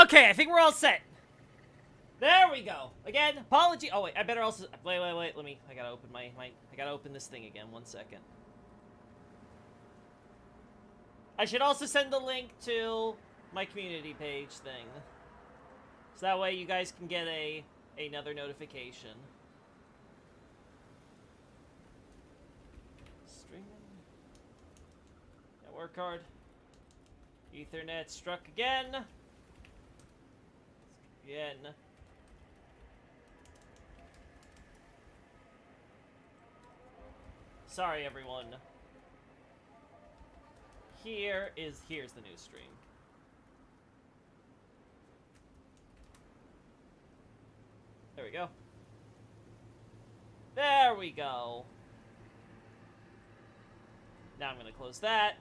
Okay, I think we're all set. There we go. Again, apology. Oh wait, I better also wait. Let me. I gotta open I gotta open this thing again. 1 second. I should also send the link to my community page thing, so that way you guys can get another notification. Streaming. Network card. Ethernet struck again. Again. Sorry, everyone. Here's the new stream. There we go. There we go. Now I'm gonna close that.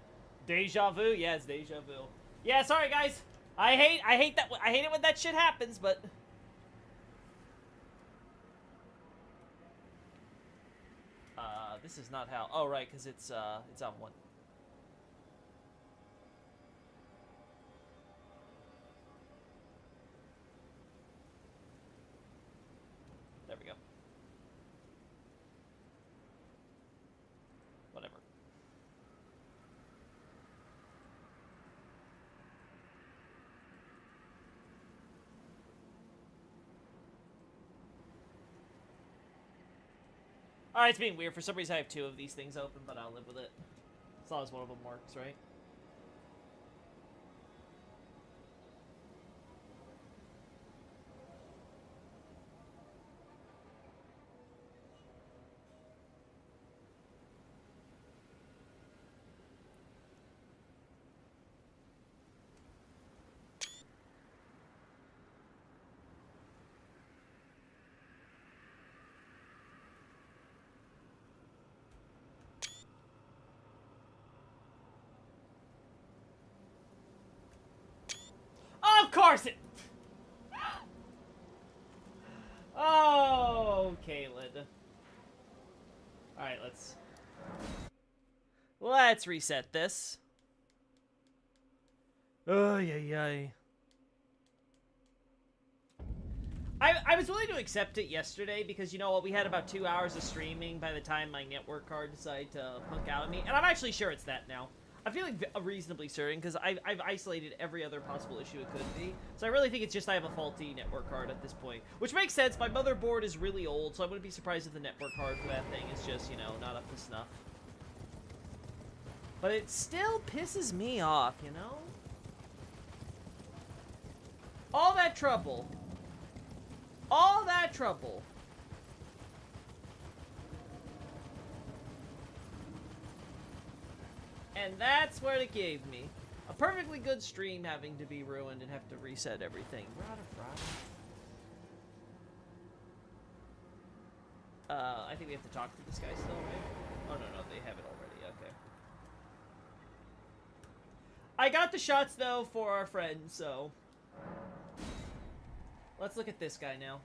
Deja vu, yeah, it's deja vu. Yeah, sorry guys. I hate it when that shit happens, but this is not how. Oh right, because it's on one. There we go. Whatever. Alright, it's being weird. For some reason I have two of these things open, but I'll live with it. As long as one of them works, right? Of course it... Oh, Caleb. Alright, let's reset this. Oh, yeah. I was willing to accept it yesterday because, you know what, we had about 2 hours of streaming by the time my network card decided to punk out of me. And I'm actually sure it's that now. I'm feeling reasonably certain because I've isolated every other possible issue it could be. So I really think it's just I have a faulty network card at this point. Which makes sense. My motherboard is really old, so I wouldn't be surprised if the network card for that thing is just, you know, not up to snuff. But it still pisses me off, you know? All that trouble. All that trouble. And that's what it gave me. A perfectly good stream having to be ruined and have to reset everything. I think we have to talk to this guy still, right? Oh, no, they have it already. Okay. I got the shots, though, for our friend, so... Let's look at this guy now.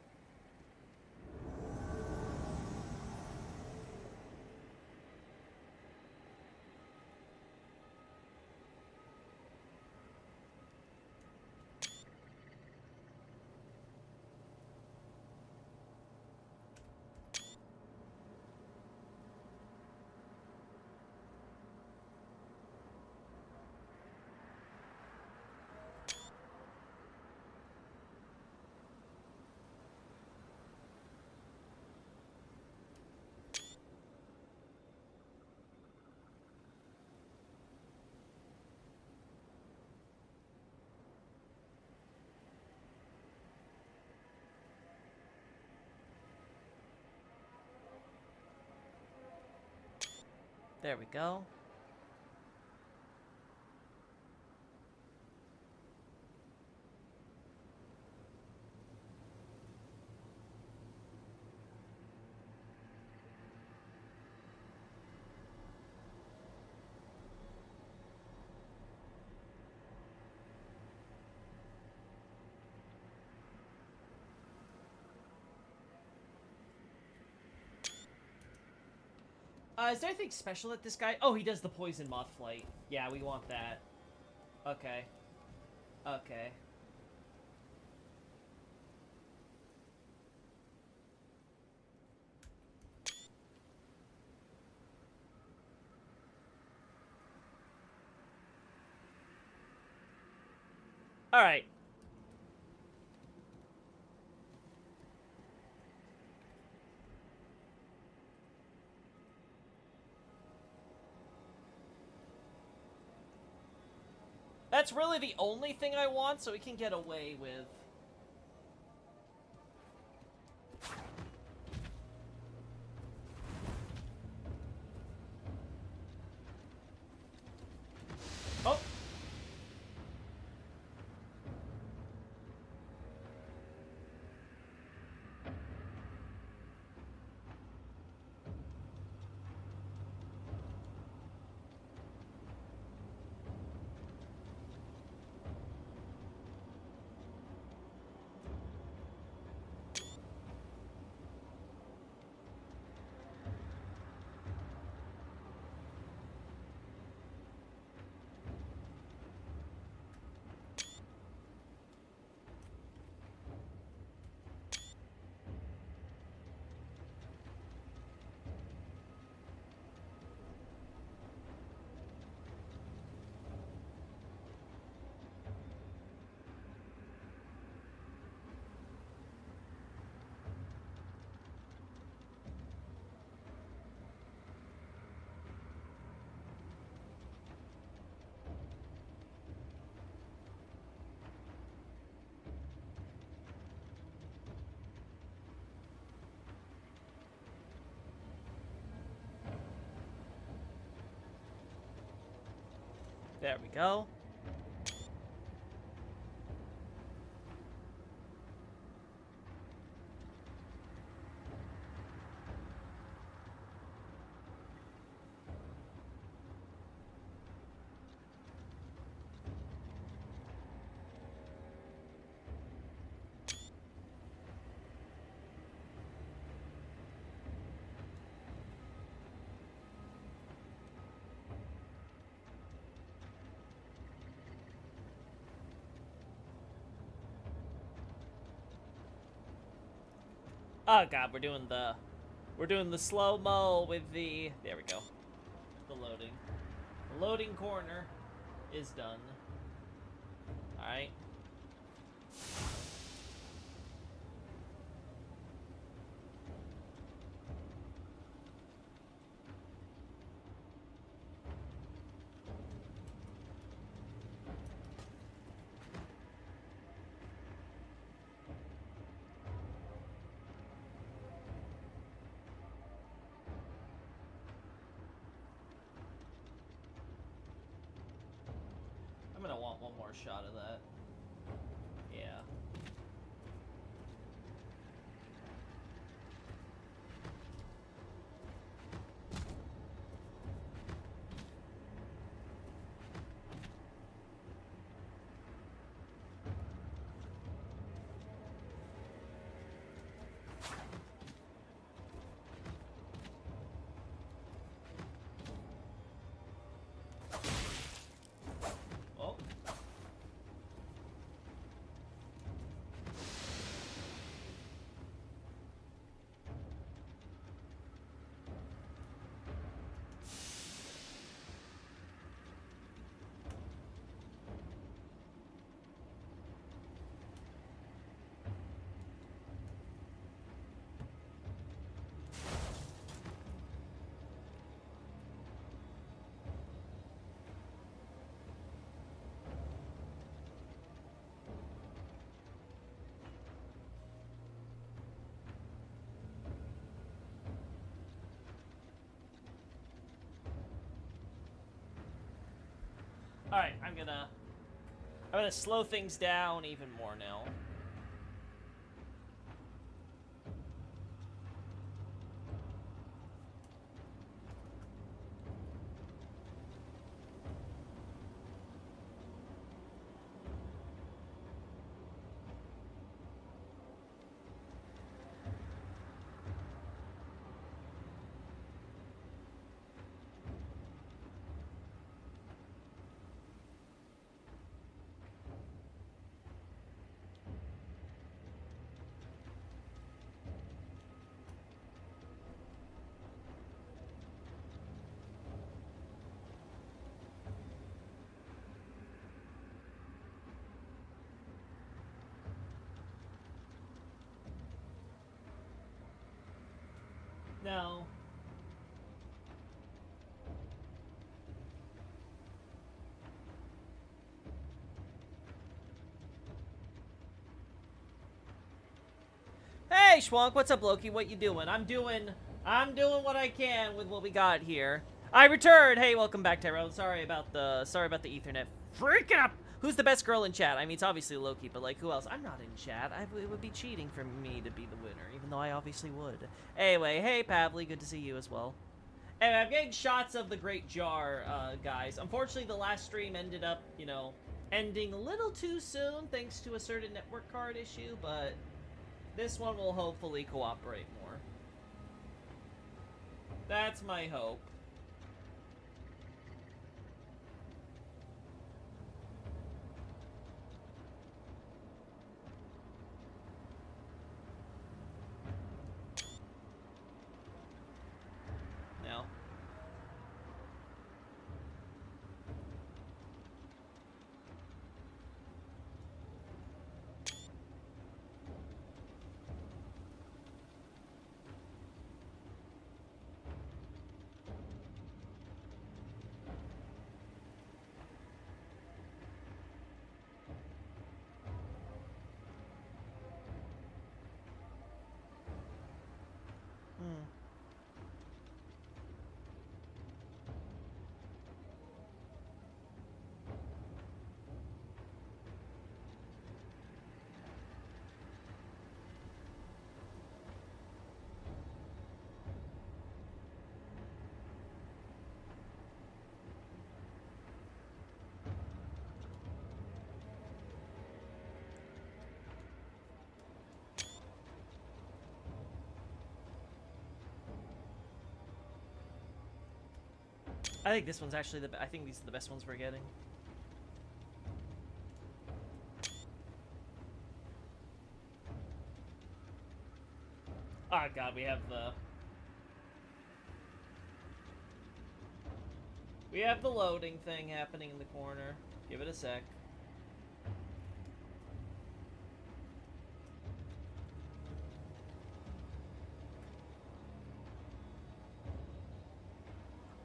There we go. Is there anything special at this guy? Oh, he does the poison moth flight. Yeah, we want that. Okay. Okay. All right. That's really the only thing I want, so we can get away with. Oh. There we go. Oh god, we're doing the slow-mo with the, there we go. The loading. The loading corner is done. Alright. I'm gonna want one more shot of that. Yeah. Oh. Alright, I'm gonna slow things down even more now. No. Hey, Schwank, what's up, Loki? What you doing? I'm doing what I can with what we got here. I returned. Hey, welcome back, Tyrone. Sorry about the Ethernet freaking up. Who's the best girl in chat? I mean, it's obviously Loki, but like, who else? I'm not in chat. It would be cheating for me to be the winner, even though I obviously would. Anyway, hey, Pavli, good to see you as well. Anyway, I'm getting shots of the Great Jar, guys. Unfortunately, the last stream ended up, you know, ending a little too soon thanks to a certain network card issue, but this one will hopefully cooperate more. That's my hope. Now. I think this one's actually I think these are the best ones we're getting. Oh god, we have the loading thing happening in the corner. Give it a sec.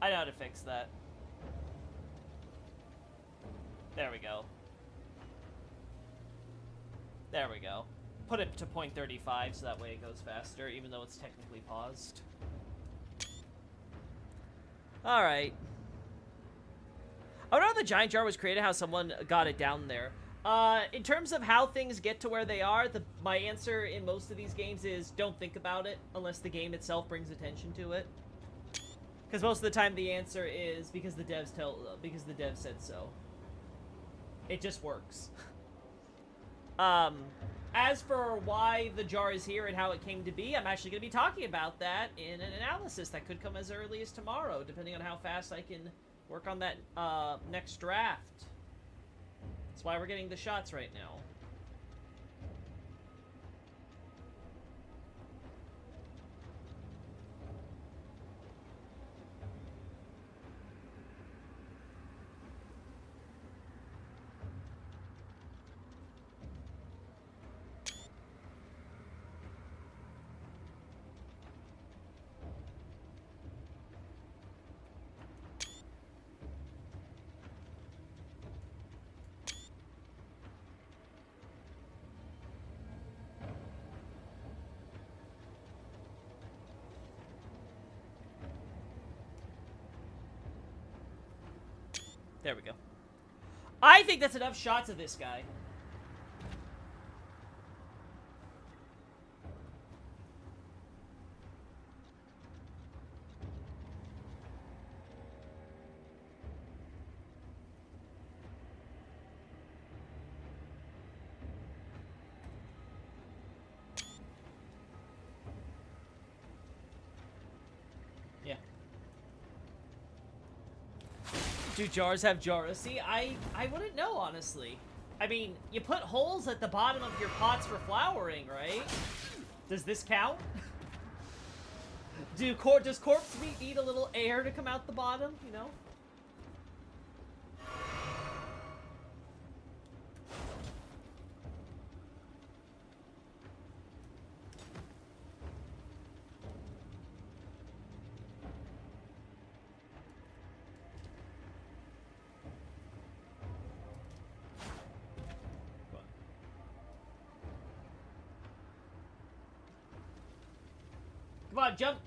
I know how to fix that. There we go. There we go. Put it to 0.35 so that way it goes faster, even though it's technically paused. Alright. I wonder how the giant jar was created, how someone got it down there. In terms of how things get to where they are, my answer in most of these games is don't think about it unless the game itself brings attention to it. Because most of the time the answer is because the devs said so. It just works. As for why the jar is here and how it came to be, I'm actually going to be talking about that in an analysis that could come as early as tomorrow, depending on how fast I can work on that next draft. That's why we're getting the shots right now. There we go. I think that's enough shots of this guy. Yeah. Do jars have jars? See, I wouldn't know, honestly. I mean, you put holes at the bottom of your pots for flowering, right? Does this count? Does corpse meat need a little air to come out the bottom, you know? on, jump!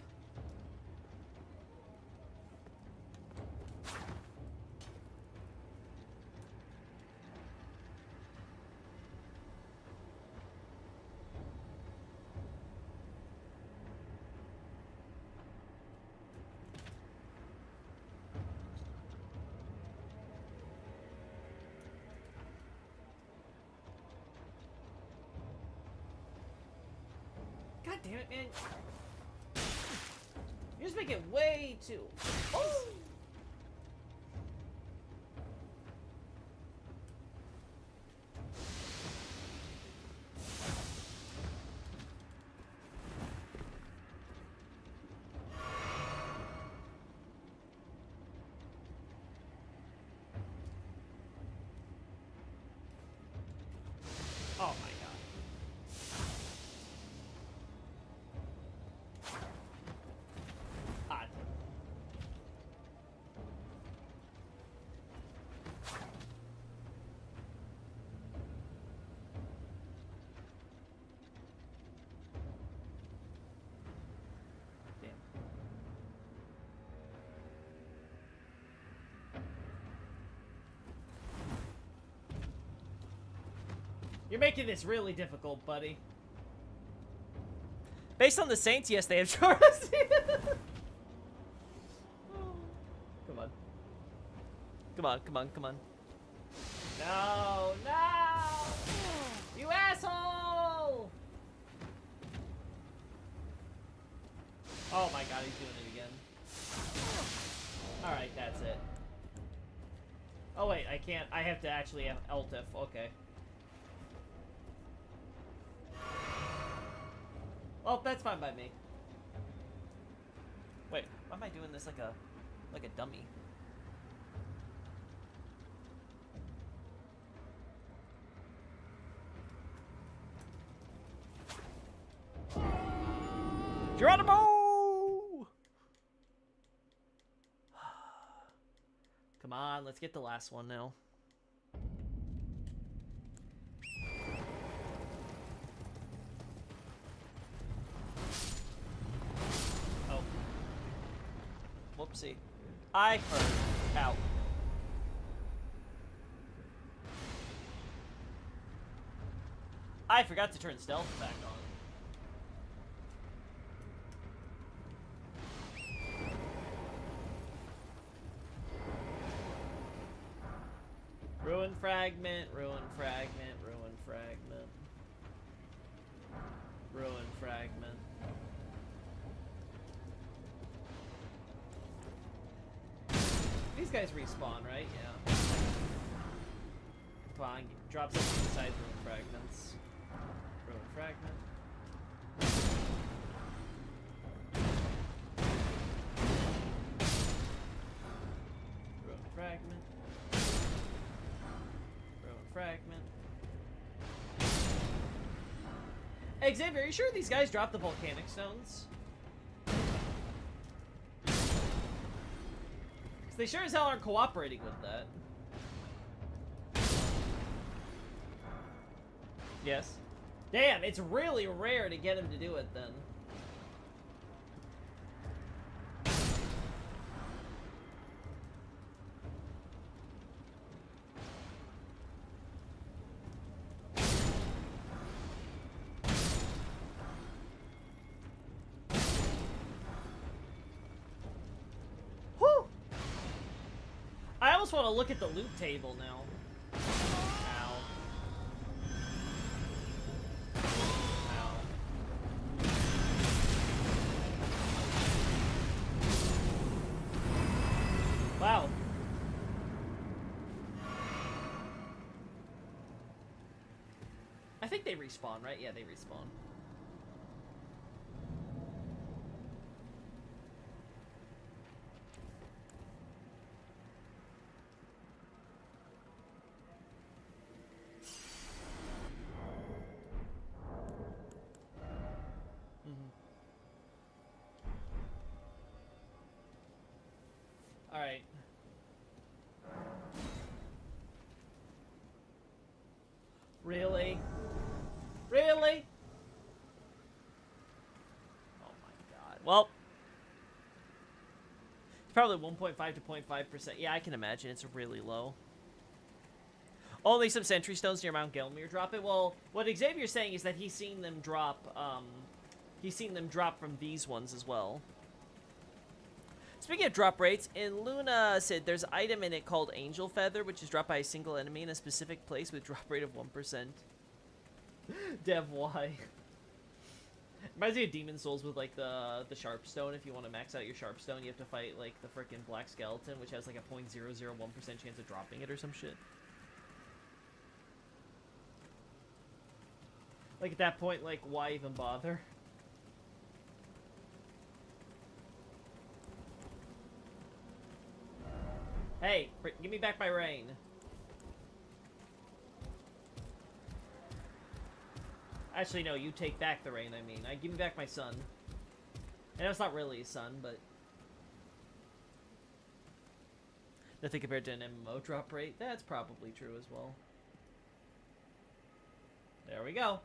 God damn it, man. You just make it way too... Oh! Oh my god. Odd. Damn. You're making this really difficult, buddy. Based on the Saints, yes, they have Charizard. Come on. Come on, come on, come on. No, no! You asshole! Oh my god, he's doing it again. Alright, that's it. Oh wait, I can't. I have to actually have Eltif. Okay. Well, that's fine by me. Wait, why am I doing this like a dummy? Geronimo! Come on, let's get the last one now. Oh. Whoopsie. I heard. Ow. I forgot to turn stealth back on. Ruin fragment, ruin fragment, ruin fragment. Ruin fragment. These guys respawn, right? Yeah. Come on, drop something inside ruin fragments. Ruin fragment. Ruin fragment. Fragment. Hey, Xavier, are you sure these guys dropped the volcanic stones? Because they sure as hell aren't cooperating with that. Yes. Damn, it's really rare to get him to do it then. I almost want to look at the loot table now. Ow. Ow. Wow. I think they respawn, right? Yeah, they respawn. Alright. Really? Really? Oh my god. probably 1.5 to 0.5%. Yeah, I can imagine. It's really low. Only some sentry stones near Mount Gelmir drop it. Well, what Xavier's saying is that he's seen them drop, from these ones as well. Speaking of drop rates, in Luna said there's an item in it called Angel Feather, which is dropped by a single enemy in a specific place with drop rate of 1%. Dev, why? Reminds me of Demon Souls with, like, the Sharpstone. If you want to max out your Sharpstone, you have to fight, like, the frickin' Black Skeleton, which has, like, a 0.001% chance of dropping it or some shit. Like, at that point, like, why even bother? Hey, give me back my rain. Actually, no, you take back the rain, I mean. Give me back my son. I know it's not really a son, but... nothing compared to an MMO drop rate. That's probably true as well. There we go.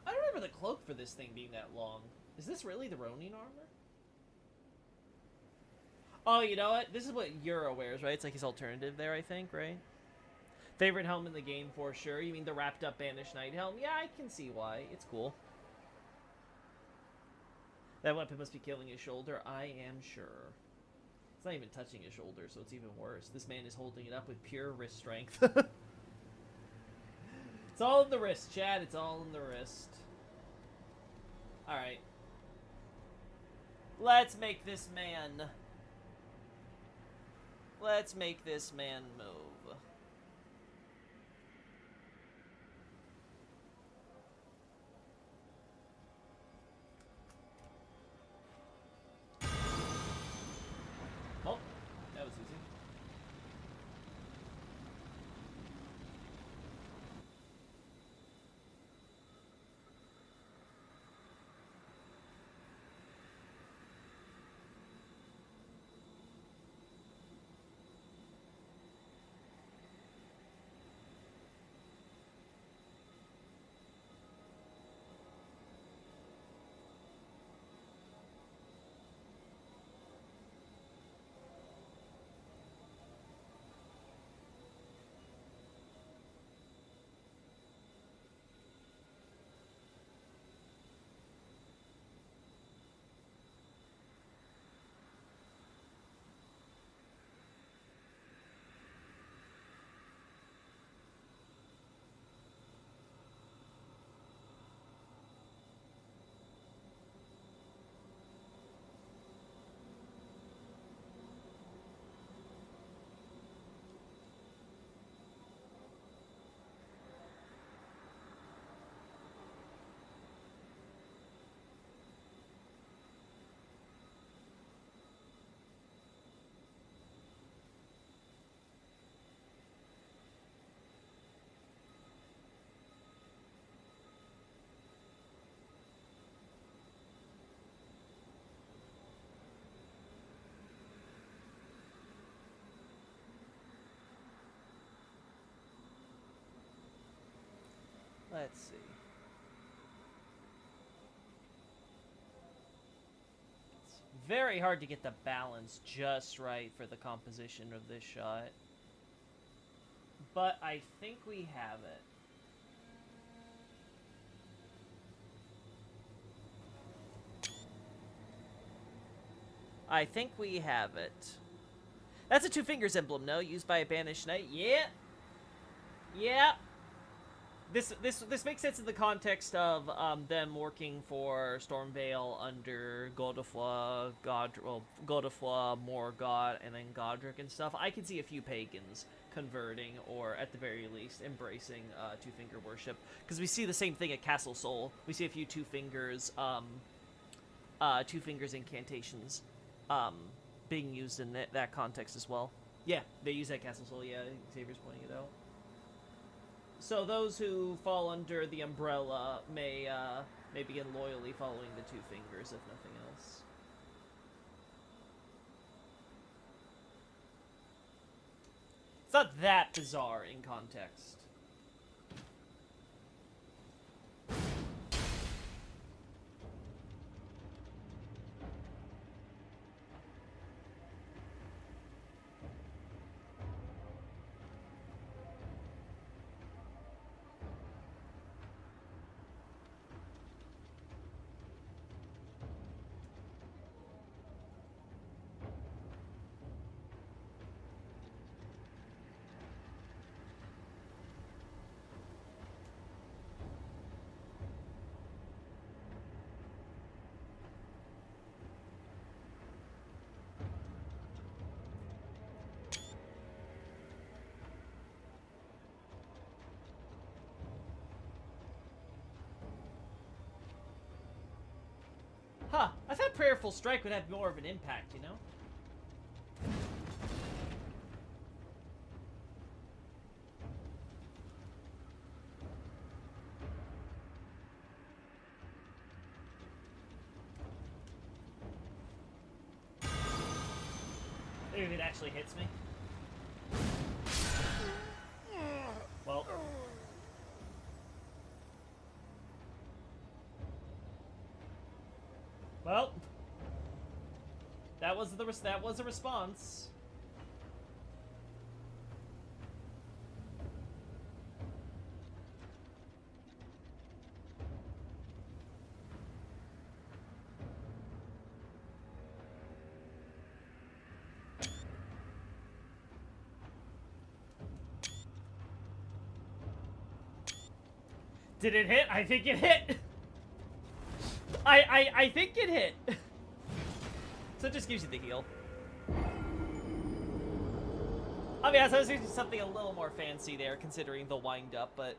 I don't remember the cloak for this thing being that long. Is this really the Ronin armor? Oh, you know what? This is what Euro wears, right? It's like his alternative there, I think, right? Favorite helm in the game for sure. You mean the wrapped up Banished Knight helm? Yeah, I can see why. It's cool. That weapon must be killing his shoulder. I am sure. It's not even touching his shoulder, so it's even worse. This man is holding it up with pure wrist strength. It's all in the wrist, Chad. It's all in the wrist. Alright. Let's make this man... let's make this man move. Oh, that was easy. Let's see. It's very hard to get the balance just right for the composition of this shot. But I think we have it. I think we have it. That's a Two Fingers emblem, no? Used by a banished knight? Yeah. Yeah. This makes sense in the context of them working for Stormveil under Godofla, Godofla, Morgott, and then Godric and stuff. I can see a few pagans converting, or at the very least, embracing Two Finger worship. Because we see the same thing at Castle Sol. We see a few Two Fingers incantations being used in that context as well. Yeah, they use that Castle Sol. Yeah, Xavier's pointing it out. So those who fall under the umbrella may begin loyally following the Two Fingers, if nothing else. It's not that bizarre in context. Huh, I thought Prayerful Strike would have more of an impact, you know? Maybe it actually hits me. Well. Well. That was a response. Did it hit? I think it hit. I think it hit. So it just gives you the heal. I mean, I was using something a little more fancy there, considering the wind up, but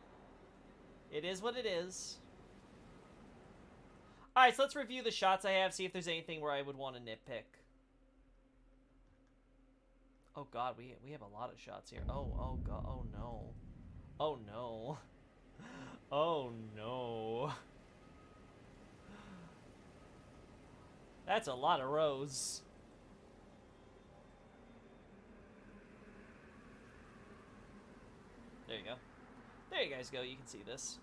it is what it is. Alright, so let's review the shots I have, see if there's anything where I would want to nitpick. Oh god, we have a lot of shots here. Oh god, oh no. Oh no. Oh no. That's a lot of rows. There you go. There you guys go, you can see this.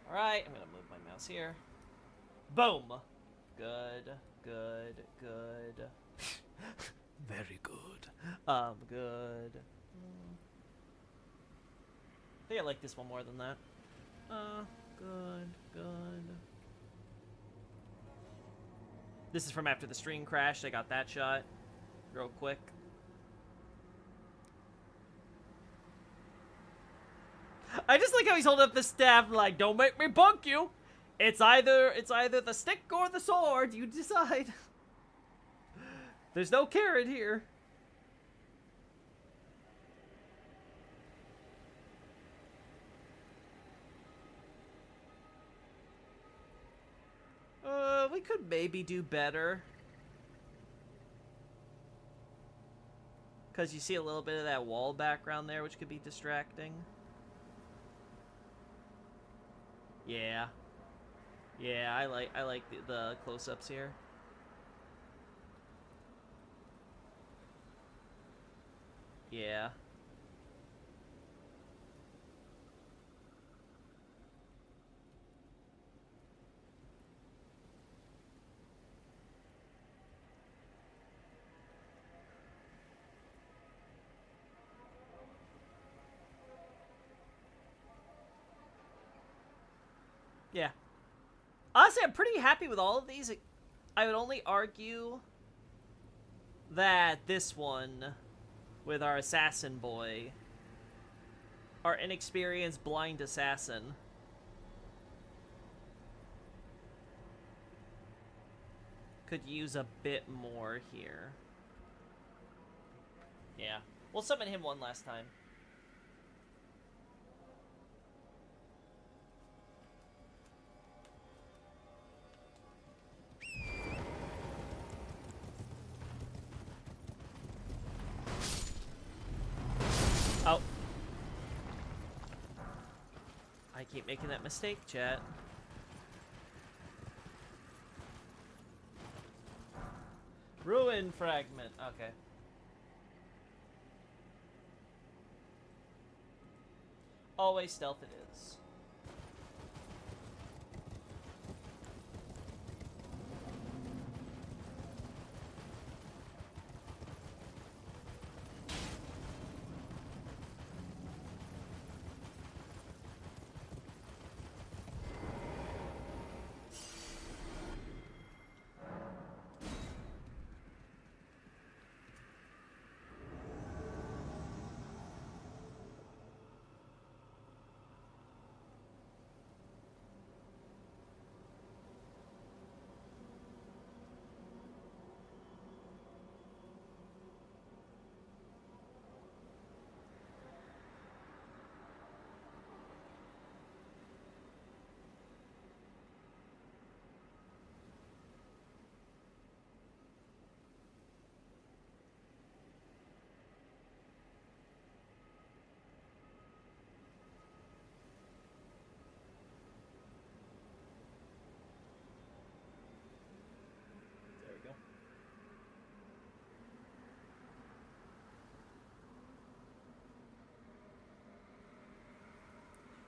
Alright, I'm gonna move my mouse here. Boom! Good, good, good. Very good. Good. I think I like this one more than that. Good, good. This is from after the stream crashed. I got that shot real quick. I just like how he's holding up the staff like, don't make me bunk you. It's either the stick or the sword. You decide. There's no carrot here. We could maybe do better. Because you see a little bit of that wall background there, which could be distracting. Yeah. Yeah, I like the close-ups here. Yeah. Yeah. Honestly, I'm pretty happy with all of these. I would only argue that this one, with our assassin boy, our inexperienced blind assassin, could use a bit more here. Yeah. We'll summon him one last time. Oh. I keep making that mistake, chat. Ruin fragment. Okay. Always stealth it is.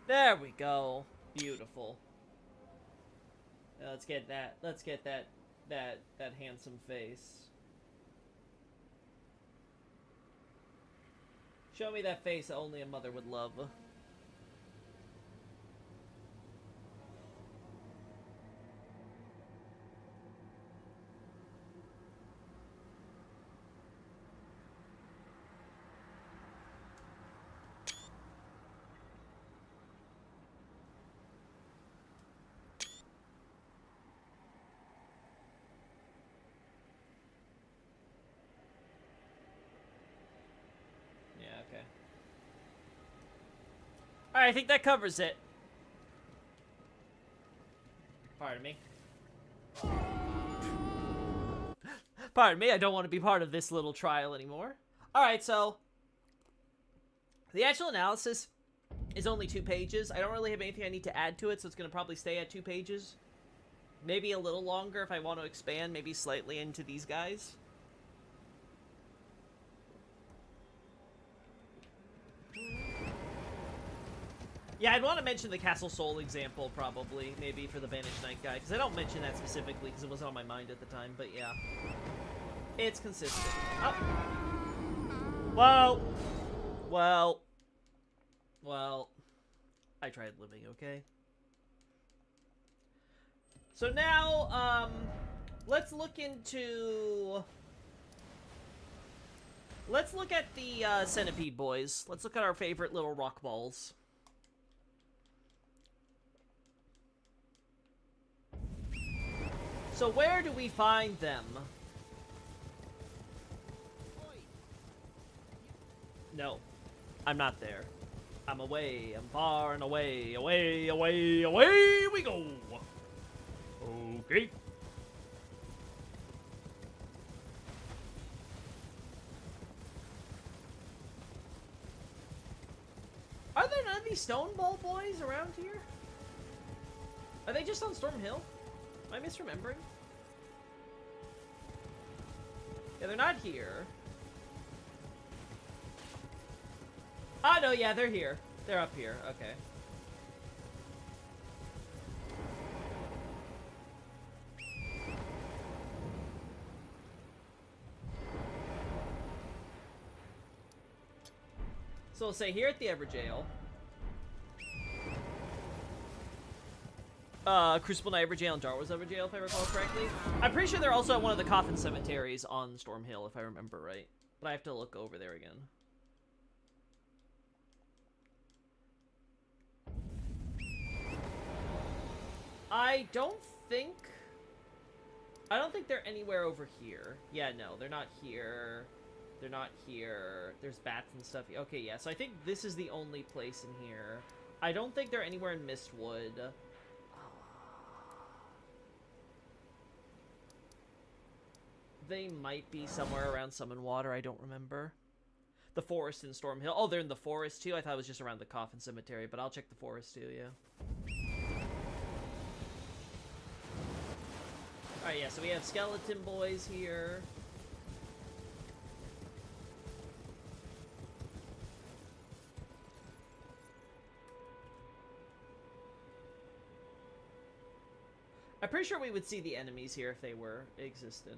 There we go. There we go. Beautiful. Let's get that. Let's get that handsome face. Show me that face that only a mother would love. Okay. Alright, I think that covers it. Pardon me. Pardon me, I don't want to be part of this little trial anymore. Alright, so the actual analysis is only 2 pages. I don't really have anything I need to add to it, so it's going to probably stay at 2 pages. Maybe a little longer if I want to expand, maybe slightly into these guys. Yeah, I'd want to mention the Castle Soul example, probably, maybe, for the Banished Knight guy, because I don't mention that specifically, because it wasn't on my mind at the time, but yeah. It's consistent. Oh. Well, I tried living, okay? So now, let's look into... Let's look at the, Centipede boys. Let's look at our favorite little rock balls. So where do we find them? No, I'm not there. I'm away. I'm far and away. Away, away, away we go. Okay. Are there none of these Stone Ball boys around here? Are they just on Storm Hill? Am I misremembering? Yeah, they're not here. Ah, no, yeah, they're here. They're up here. Okay. So we'll say here at the Everjail. Crucible Night Jail and Jarwars Over Jail, if I recall correctly. I'm pretty sure they're also at one of the coffin cemeteries on Stormhill, if I remember right. But I have to look over there again. I don't think they're anywhere over here. Yeah, no, they're not here. They're not here. There's bats and stuff. Okay, yeah, so I think this is the only place in here. I don't think they're anywhere in Mistwood. They might be somewhere around Summon Water, I don't remember. The forest in Stormhill. Oh, they're in the forest too? I thought it was just around the Coffin Cemetery, but I'll check the forest too, yeah. Alright, yeah, so we have skeleton boys here. I'm pretty sure we would see the enemies here if they were existent.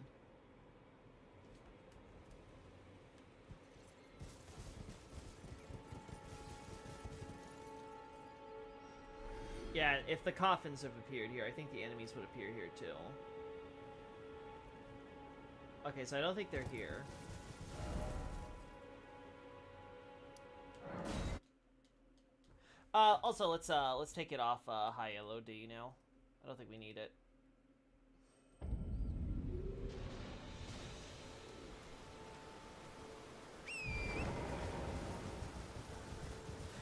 Yeah, if the coffins have appeared here, I think the enemies would appear here too. Okay, so I don't think they're here. Also, let's take it off high LOD now. I don't think we need it.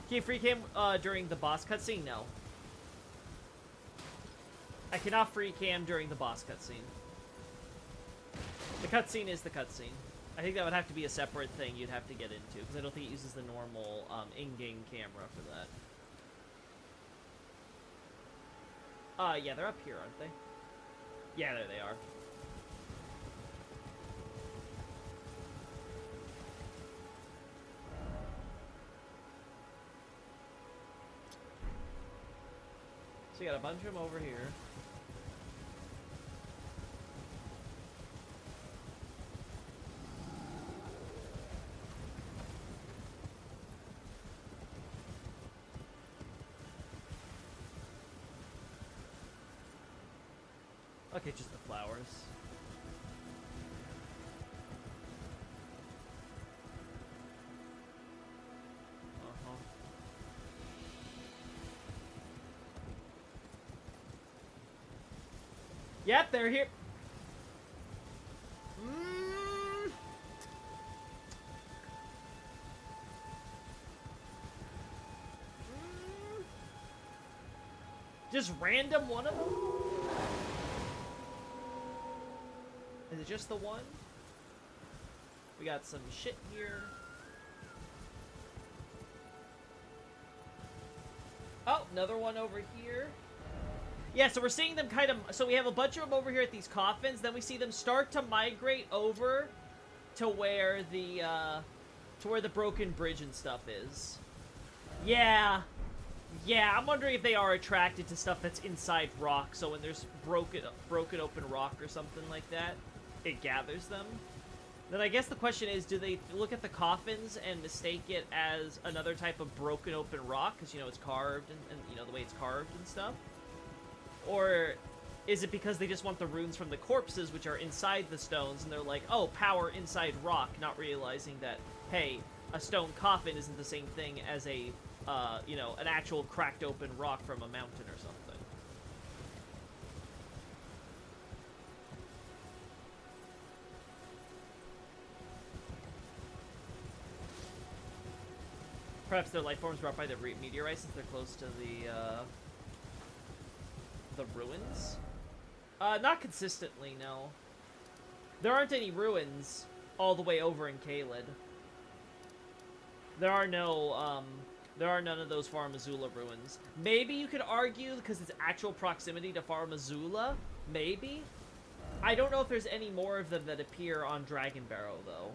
Can you free cam during the boss cutscene? No. I cannot free cam during the boss cutscene. The cutscene is the cutscene. I think that would have to be a separate thing you'd have to get into, because I don't think it uses the normal in-game camera for that. Yeah, they're up here, aren't they? Yeah, there they are. So you got a bunch of them over here. Okay, just the flowers. Uh-huh. Yep, they're here. Just random one of them? Is it just the one? We got some shit here. Oh, another one over here. Yeah, so we're seeing them kind of... So we have a bunch of them over here at these coffins. Then we see them start to migrate over to where the broken bridge and stuff is. Yeah. Yeah, I'm wondering if they are attracted to stuff that's inside rock. So when there's broken open rock or something like that, it gathers them. Then I guess the question is, do they look at the coffins and mistake it as another type of broken open rock? Because, you know, it's carved and you know, the way it's carved and stuff. Or is it because they just want the runes from the corpses, which are inside the stones, and they're like, oh, power inside rock, not realizing that, hey, a stone coffin isn't the same thing as a, you know, an actual cracked open rock from a mountain or something. Perhaps their life forms brought by the meteorite, since they're close to the ruins? Not consistently, no. There aren't any ruins all the way over in Caelid. There are no, there are none of those Farum Azula ruins. Maybe you could argue, because it's actual proximity to Farum Azula, maybe? I don't know if there's any more of them that appear on Dragon Barrow, though.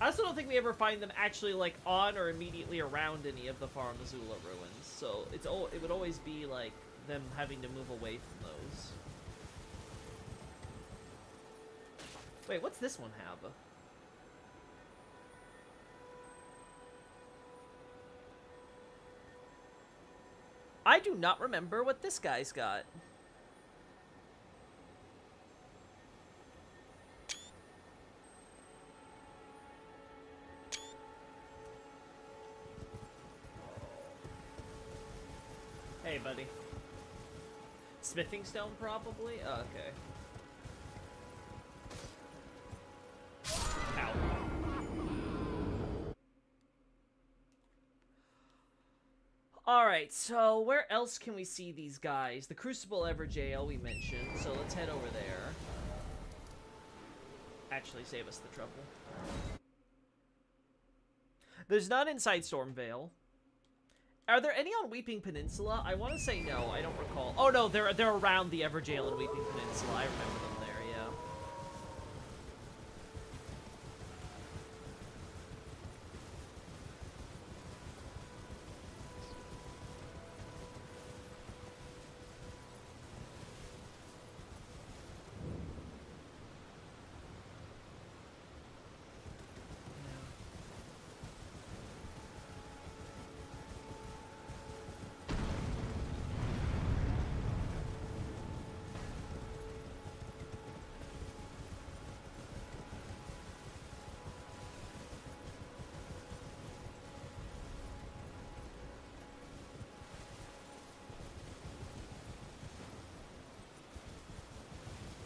I also don't think we ever find them actually, like, on or immediately around any of the Farum Azula ruins. So it would always be, like, them having to move away from those. Wait, what's this one have? do not remember what this guy's got. Hey, buddy. Smithing stone, probably? Oh, okay. Ow. Alright, so where else can we see these guys? The Crucible Evergaol we mentioned, so let's head over there. Actually, save us the trouble. There's none inside Stormvale. Are there any on Weeping Peninsula? I want to say no. I don't recall. Oh no, they're around the Evergaol and Weeping Peninsula. I remember them there. Yeah.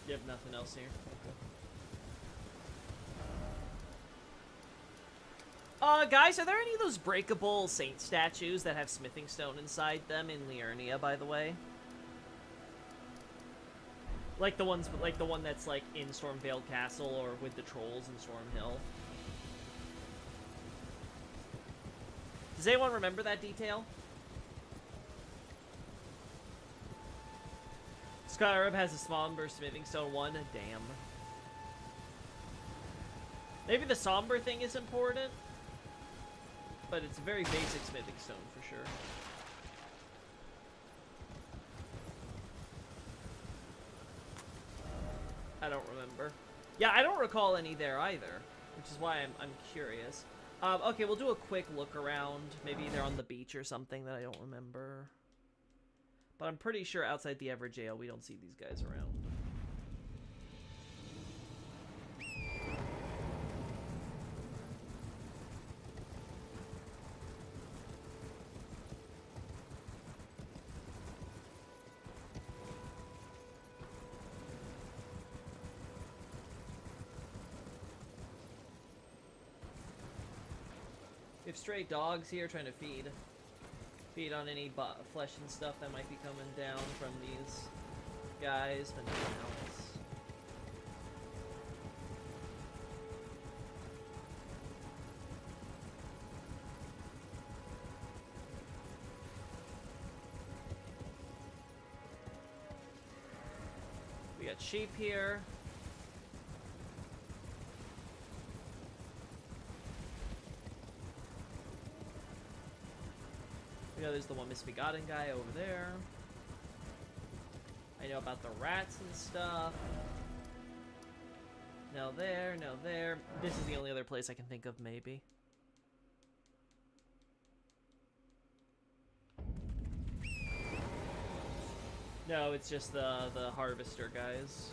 You have nothing else here? Okay. Guys, are there any of those breakable saint statues that have smithing stone inside them in Liurnia, by the way? Like the one that's like in Stormvale Castle or with the trolls in Stormhill. Does anyone remember that detail? Skyrim has a Somber Smithing Stone 1. Damn. Maybe the Somber thing is important, but it's a very basic Smithing Stone for sure. I don't remember. Yeah, I don't recall any there either, which is why I'm curious. Okay, we'll do a quick look around. Maybe they're on the beach or something that I don't remember. But I'm pretty sure outside the Evergaol we don't see these guys around. We have stray dogs here trying to feed on any flesh and stuff that might be coming down from these guys, but nothing else. We got sheep here. We know there's the one misbegotten guy over there. I know about the rats and stuff. No there, no there. This is the only other place I can think of, maybe. No, it's just the harvester guys.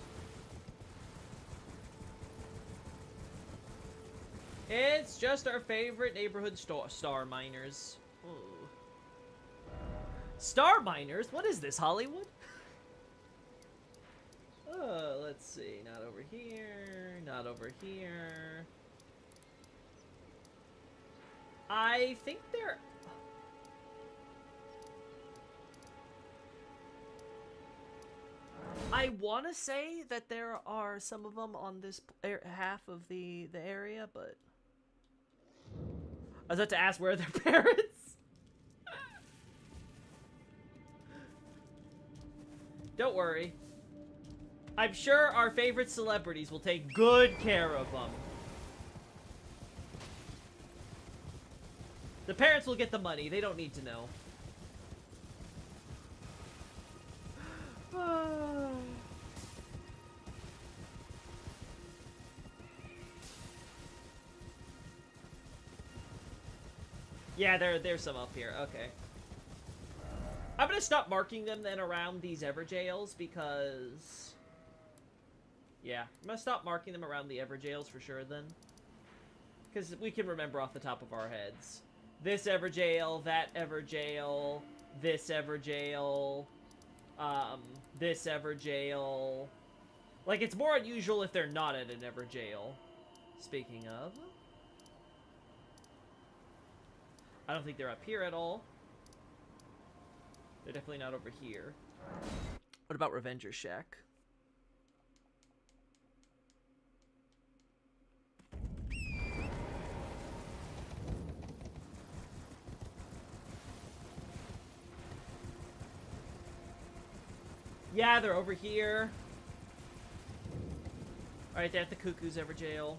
It's just our favorite neighborhood star miners. Ooh. Star miners? What is this, Hollywood? Let's see. Not over here. Not over here. I think they're... I want to say that there are some of them on this half of the area, but... I was about to ask where are their parents? Don't worry. I'm sure our favorite celebrities will take good care of them. The parents will get the money. They don't need to know. Yeah, there's some up here. Okay. I'm gonna stop marking them then around these Everjails because... Yeah, I'm gonna stop marking them around the Everjails for sure then. Because we can remember off the top of our heads. This Everjail, that Everjail, this Everjail, this Everjail. Like, it's more unusual if they're not at an Everjail. Speaking of... I don't think they're up here at all. They're definitely not over here. What about Revenger Shack? Yeah, they're over here. Alright, they're at the Cuckoo's Everjail.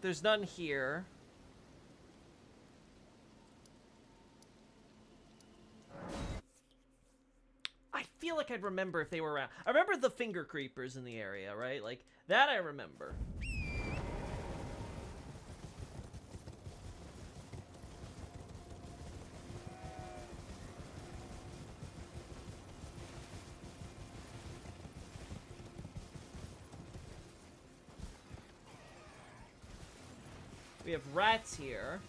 There's none here. I feel like I'd remember if they were around. I remember the finger creepers in the area, right? Like, that I remember. We have rats here,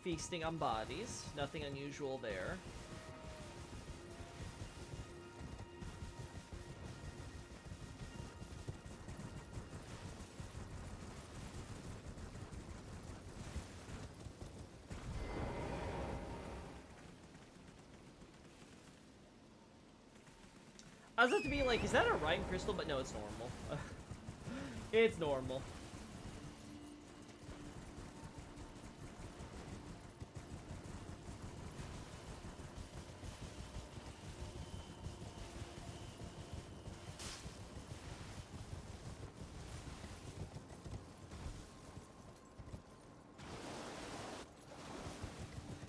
feasting on bodies. Nothing unusual there. I was about to be like, is that a Rhyme Crystal? But no, it's normal. It's normal.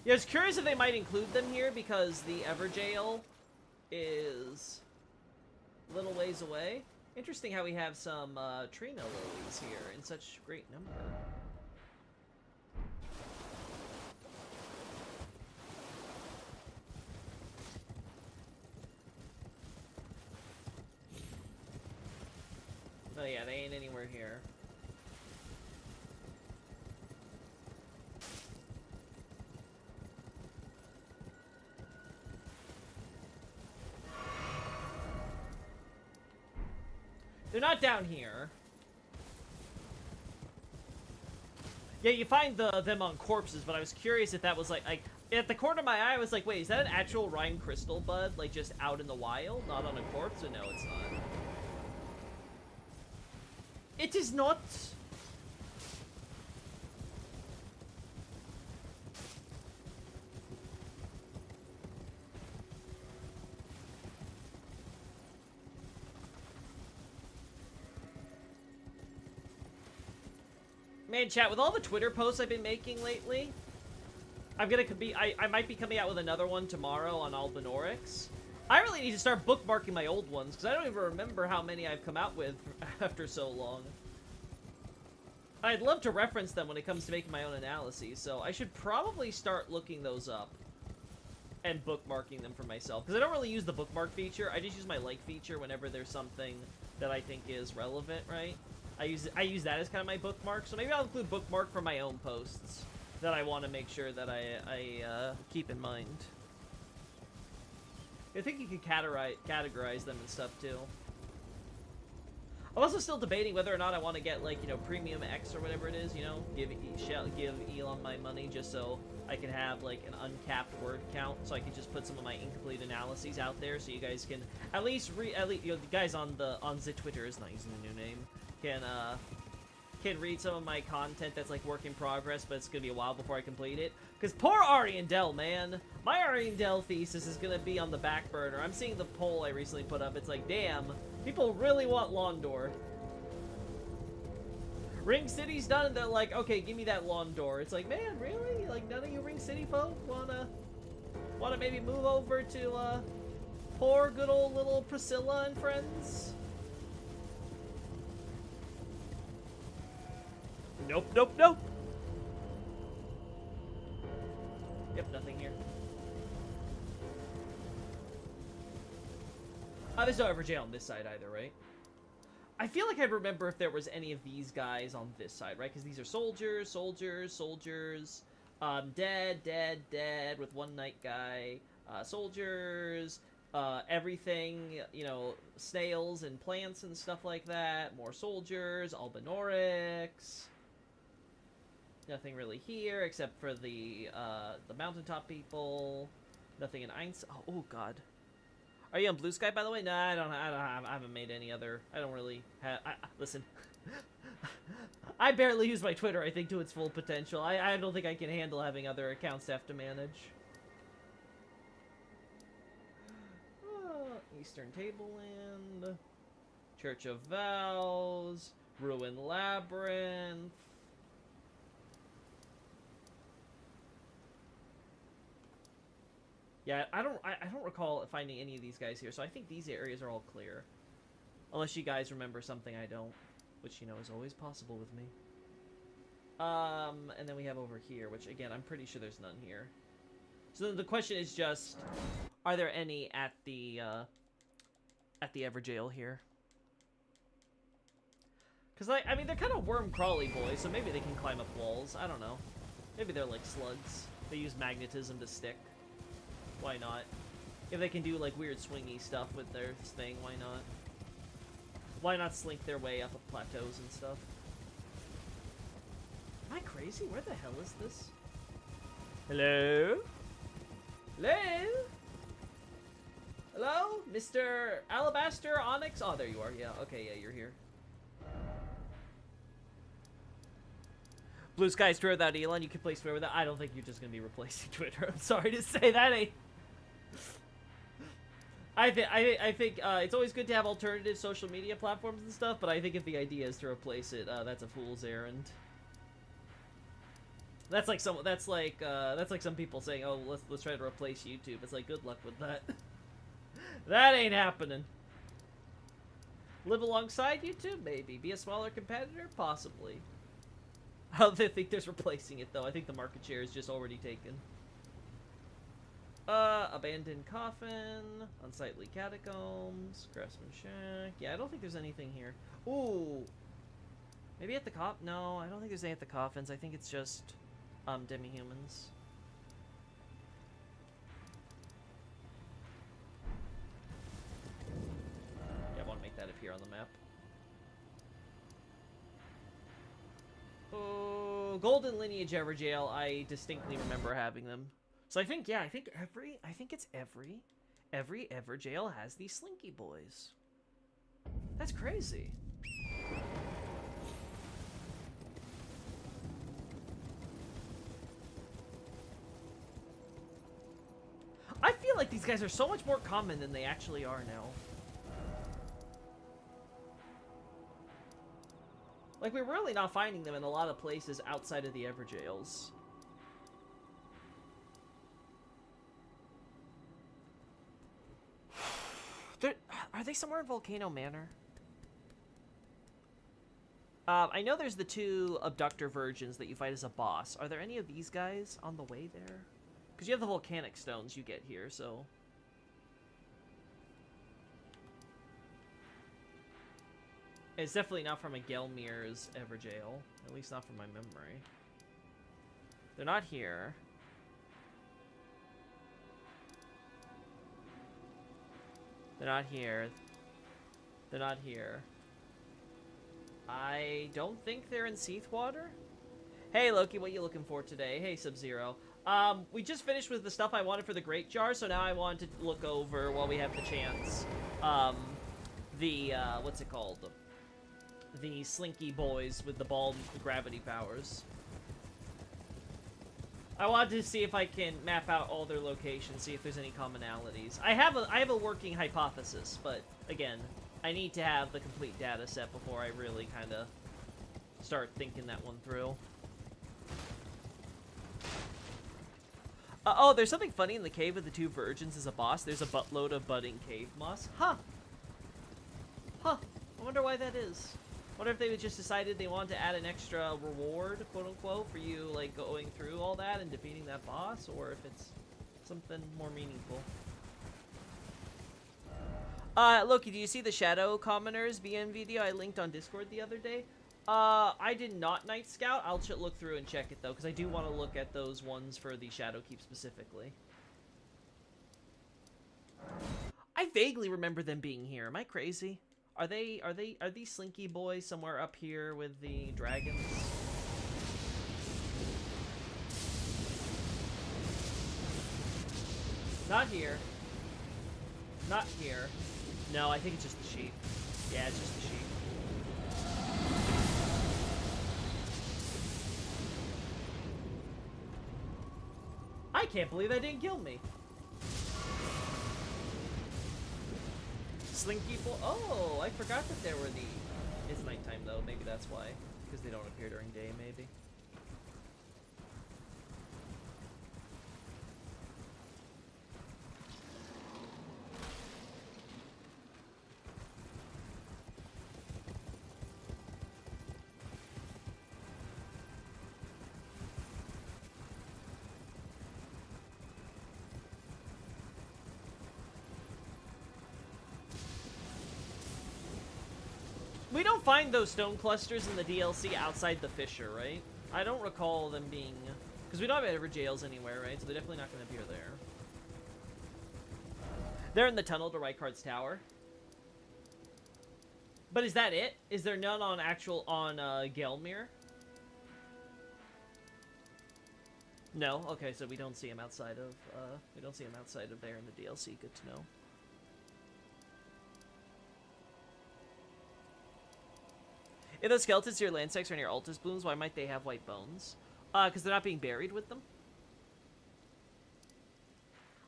Yeah, I was curious if they might include them here because the Everjail is a little ways away. Interesting how we have some Trina lilies here in such great number. Oh yeah, they ain't anywhere here. They're not down here. Yeah, you find them on corpses, but I was curious if that was like at the corner of my eye, I was like, wait, is that an actual Rhyme Crystal bud, like just out in the wild, not on a corpse? Or no, it's not. It is not. Man, chat, with all the Twitter posts I've been making lately, I might be coming out with another one tomorrow on Albinorix. I really need to start bookmarking my old ones, because I don't even remember how many I've come out with after so long. I'd love to reference them when it comes to making my own analyses, so I should probably start looking those up and bookmarking them for myself, because I don't really use the bookmark feature. I just use my like feature whenever there's something that I think is relevant, right? I use that as kind of my bookmark, so maybe I'll include bookmark for my own posts that I want to make sure that I keep in mind. I think you can categorize them and stuff too. I'm also still debating whether or not I want to get, like, you know, Premium X or whatever it is, you know, give Elon my money just so I can have, like, an uncapped word count, so I can just put some of my incomplete analyses out there, so you guys can at least you know, the guys on the Twitter is not using the new name, can read some of my content that's like work in progress, but it's gonna be a while before I complete it. Because poor Ariandel, man, my Ariandel thesis is gonna be on the back burner. I'm seeing the poll I recently put up. It's like, damn, people really want Londor. Ring City's done, and they're like, okay, give me that lawn door. It's like, man, really? Like, none of you Ring City folk wanna maybe move over to, poor good old little Priscilla and friends? Nope, nope, nope. Yep, nothing here. There's no Evergaol on this side either, right? I feel like I remember if there was any of these guys on this side, right? Because these are soldiers, soldiers, soldiers. Dead, dead, dead with one night guy. Soldiers, everything, you know, snails and plants and stuff like that. More soldiers, Albinaurics. Nothing really here except for the mountaintop people. Nothing in Eins. Oh god. Are you on Blue Sky, by the way? Nah, I haven't made any other. I don't really have. Listen. I barely use my Twitter, I think, to its full potential. I don't think I can handle having other accounts to have to manage. Eastern Tableland. Church of Vows. Ruin Labyrinth. Yeah, I don't recall finding any of these guys here, so I think these areas are all clear. Unless you guys remember something I don't, which, you know, is always possible with me. And then we have over here, which, again, I'm pretty sure there's none here. So the question is just, are there any at the Evergaol here? Because, like, I mean, they're kind of worm-crawly boys, so maybe they can climb up walls. I don't know. Maybe they're like slugs. They use magnetism to stick. Why not? If they can do, like, weird swingy stuff with their thing, why not? Why not slink their way up plateaus and stuff? Am I crazy? Where the hell is this? Hello? Hello? Hello? Mr. Alabaster Onyx? Oh, there you are. Yeah, okay, yeah, you're here. Blue Sky's Twitter without Elon, you can play Twitter without. I don't think you're just gonna be replacing Twitter. I'm sorry to say that ain't. I think it's always good to have alternative social media platforms and stuff, but I think if the idea is to replace it, that's a fool's errand. That's like some people saying, "Oh, let's try to replace YouTube." It's like, good luck with that. That ain't happening. Live alongside YouTube, maybe. Be a smaller competitor, possibly. I don't think there's replacing it though. I think the market share is just already taken. Abandoned coffin, unsightly catacombs, craftsman shack. Yeah, I don't think there's anything here. Ooh, maybe at the no, I don't think there's any at the coffins. I think it's just demi-humans. Yeah, I want to make that appear on the map. Oh, Golden Lineage Evergaol. I distinctly remember having them. So I think, yeah, I think it's every Evergaol has these Slinky boys. That's crazy. I feel like these guys are so much more common than they actually are now. Like, we're really not finding them in a lot of places outside of the Evergaols. Are they somewhere in Volcano Manor? I know there's the two abductor virgins that you fight as a boss. Are there any of these guys on the way there? Because you have the volcanic stones you get here, so... It's definitely not from a Gelmir's Evergaol. At least not from my memory. They're not here. They're not here. They're not here. I don't think they're in Seathwater. Hey, Loki, what you looking for today? Hey, Sub-Zero. We just finished with the stuff I wanted for the Great Jar, so now I want to look over, while we have the chance, what's it called? The Slinky boys with the ball gravity powers. I wanted to see if I can map out all their locations, see if there's any commonalities. I have a working hypothesis, but again, I need to have the complete data set before I really kind of start thinking that one through. Oh, there's something funny in the cave with the two virgins as a boss. There's a buttload of budding cave moss. Huh. Huh. I wonder why that is. I wonder if they just decided they wanted to add an extra reward, quote-unquote, for you, like, going through all that and defeating that boss, or if it's something more meaningful. Loki, do you see the Shadow Commoners BN video I linked on Discord the other day? I did not Night Scout. I'll look through and check it, though, because I do want to look at those ones for the Shadowkeep specifically. I vaguely remember them being here. Am I crazy? Are these Slinky boys somewhere up here with the dragons? Not here. Not here. No, I think it's just the sheep. Yeah, it's just the sheep. I can't believe that didn't kill me. Slinky boy. Oh, I forgot that there were the... It's nighttime though, maybe that's why. Because they don't appear during day, maybe. We don't find those stone clusters in the DLC outside the fissure, right? I don't recall them being... Because we don't have ever jails anywhere, right? So they're definitely not going to appear there. They're in the tunnel to Rykard's Tower. But is that it? Is there none on Gelmir? No? Okay, so we don't see him outside of, there in the DLC. Good to know. If those skeletons to your Landsects are near Altus Blooms, why might they have white bones? Because they're not being buried with them.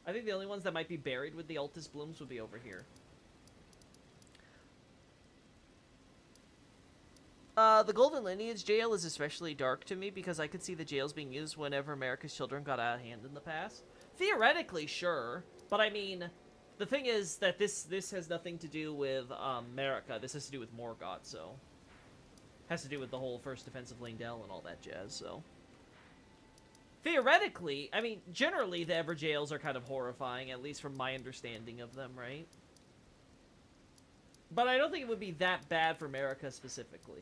I think the only ones that might be buried with the Altus Blooms would be over here. The Golden Lineage jail is especially dark to me because I could see the jails being used whenever America's Children got out of hand in the past. Theoretically, sure. But I mean, the thing is that this has nothing to do with America. This has to do with Morgoth, so... Has to do with the whole first defense of Leyndell and all that jazz, so... Theoretically, I mean, generally the Ever jails are kind of horrifying, at least from my understanding of them, right? But I don't think it would be that bad for America specifically.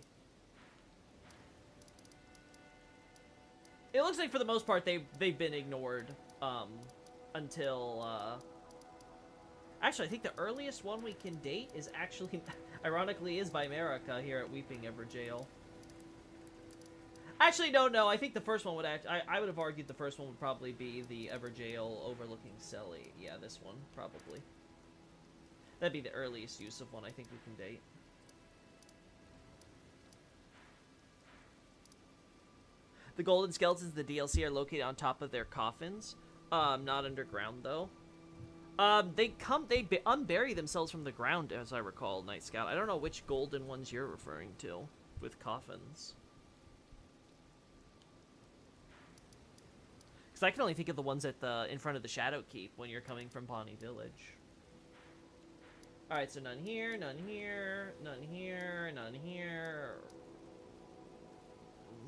It looks like for the most part they've been ignored until actually I think the earliest one we can date is actually ironically is by America here at Weeping Ever Jail. Actually no, I think the first one would I would have argued the first one would probably be the Ever Jail overlooking Selly. Yeah, this one probably. That'd be the earliest use of one I think we can date. The golden skeletons of the DLC are located on top of their coffins. Not underground, though. They unbury themselves from the ground, as I recall, Night Scout. I don't know which golden ones you're referring to with coffins. Because I can only think of the ones at in front of the Shadowkeep when you're coming from Pawnee Village. Alright, so none here, none here, none here, none here.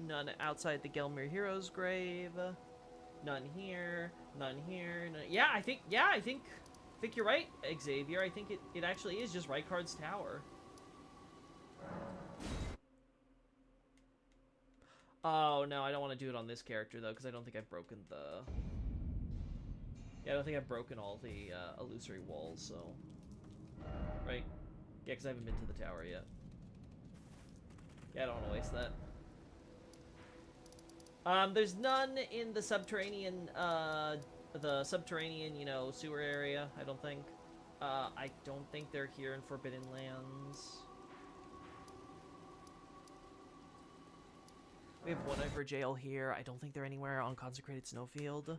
None outside the Gelmir Hero's grave. None here. None here. None... Yeah, I think you're right, Xavier. I think it actually is just Rykard's Tower. Oh no, I don't want to do it on this character though, because I don't think I've broken the. Yeah, I don't think I've broken all the illusory walls. So, right? Yeah, because I haven't been to the tower yet. Yeah, I don't want to waste that. There's none in the subterranean, you know, sewer area, I don't think. I don't think they're here in Forbidden Lands. We have one Ever jail here. I don't think they're anywhere on Consecrated Snowfield.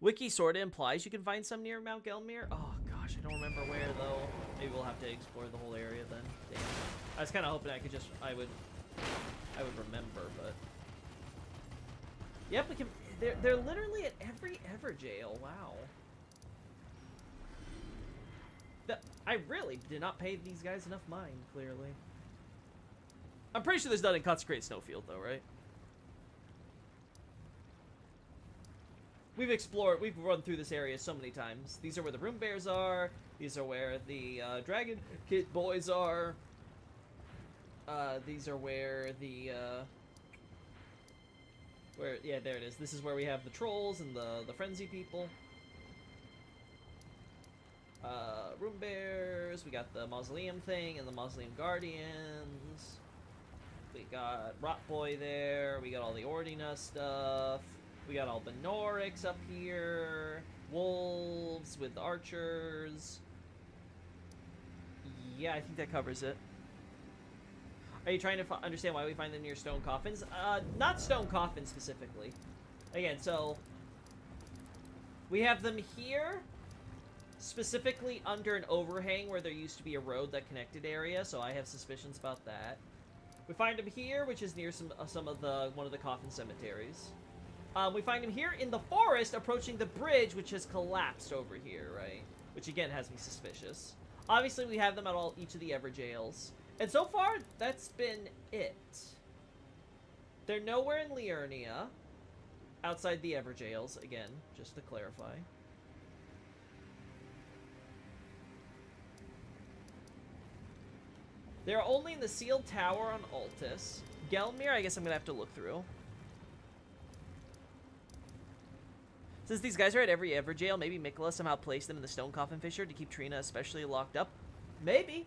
Wiki sorta implies you can find some near Mount Gelmir. Oh gosh, I don't remember where though. Maybe we'll have to explore the whole area then. Damn. I was kind of hoping I would I would remember, but... Yep, we can... They're literally at every Everjail. Wow. I really did not pay these guys enough mind, clearly. I'm pretty sure there's none in Consecrate Snowfield, though, right? We've run through this area so many times. These are where the Room Bears are. These are where the Dragon Kid boys are. These are where the, yeah, there it is. This is where we have the trolls and the frenzy people. Room Bears, we got the Mausoleum thing and the Mausoleum Guardians. We got Rot Boy there, we got all the Ordina stuff. We got all the Norix up here. Wolves with archers. Yeah, I think that covers it. Are you trying to understand why we find them near stone coffins? Not stone coffins specifically. Again, so... we have them here, specifically under an overhang where there used to be a road that connected area, so I have suspicions about that. We find them here, which is near one of the coffin cemeteries. We find him here in the forest, approaching the bridge, which has collapsed over here, right? Which, again, has me suspicious. Obviously, we have them at each of the Everjails. And so far, that's been it. They're nowhere in Liurnia, outside the Everjails, again, just to clarify. They're only in the Sealed Tower on Altus. Gelmir, I guess I'm going to have to look through. Since these guys are at every Everjail, maybe Mikola somehow placed them in the Stone Coffin Fissure to keep Trina especially locked up. Maybe.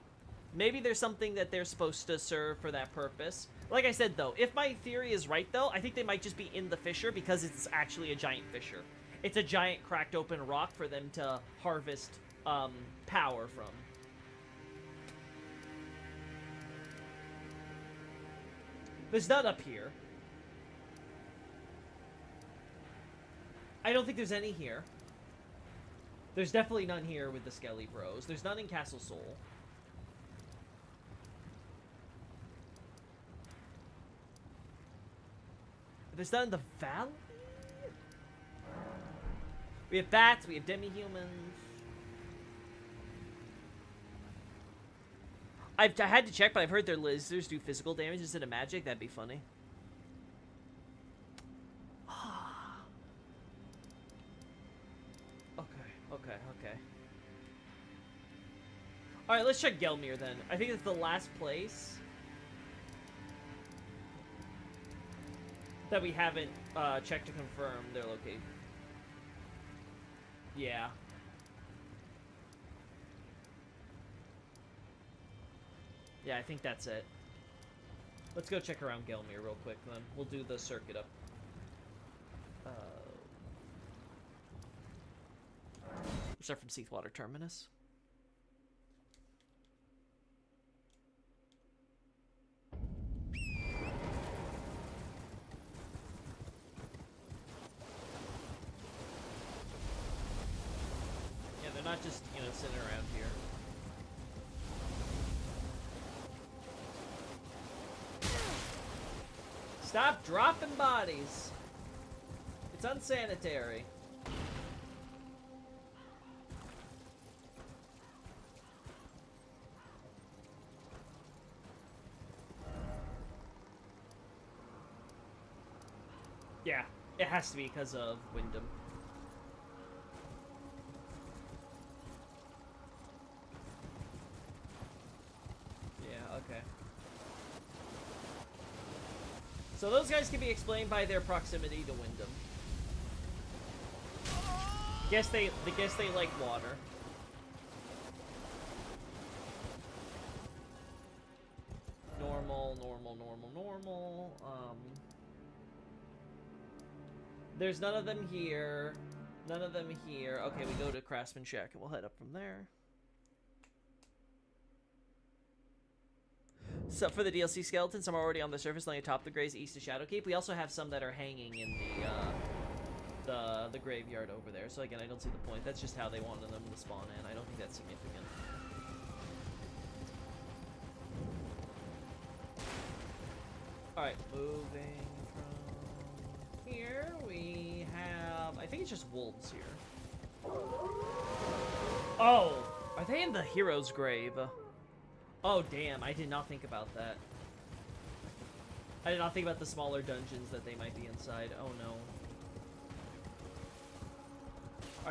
Maybe there's something that they're supposed to serve for that purpose. Like I said, though, if my theory is right, though, I think they might just be in the fissure because it's actually a giant fissure. It's a giant cracked open rock for them to harvest power from. There's none up here. I don't think there's any here. There's definitely none here with the Skelly Bros. There's none in Castle Sol. There's none in the valley? We have bats, we have demi-humans. I had to check, but I've heard their lasers do physical damage instead of magic. That'd be funny. Okay. Alright, let's check Gelmir then. I think it's the last place that we haven't checked to confirm their location. Yeah. Yeah, I think that's it. Let's go check around Gelmir real quick, then. We'll do the circuit up. Start from Seathwater Terminus. Yeah, they're not just, you know, sitting around here. Stop dropping bodies. It's unsanitary. Yeah, it has to be because of Wyndham. Yeah, okay. So those guys can be explained by their proximity to Wyndham. Guess they like water. Normal. There's none of them here. None of them here. Okay, we go to Craftsman Shack and we'll head up from there. So for the DLC skeletons, some are already on the surface laying atop the graves east of Shadowkeep. We also have some that are hanging in the graveyard over there. So again, I don't see the point. That's just how they wanted them to spawn in. I don't think that's significant. Alright, moving from here, we have... I think it's just wolves here. Oh! Are they in the hero's grave? Oh, damn, I did not think about that. I did not think about the smaller dungeons that they might be inside. Oh, no.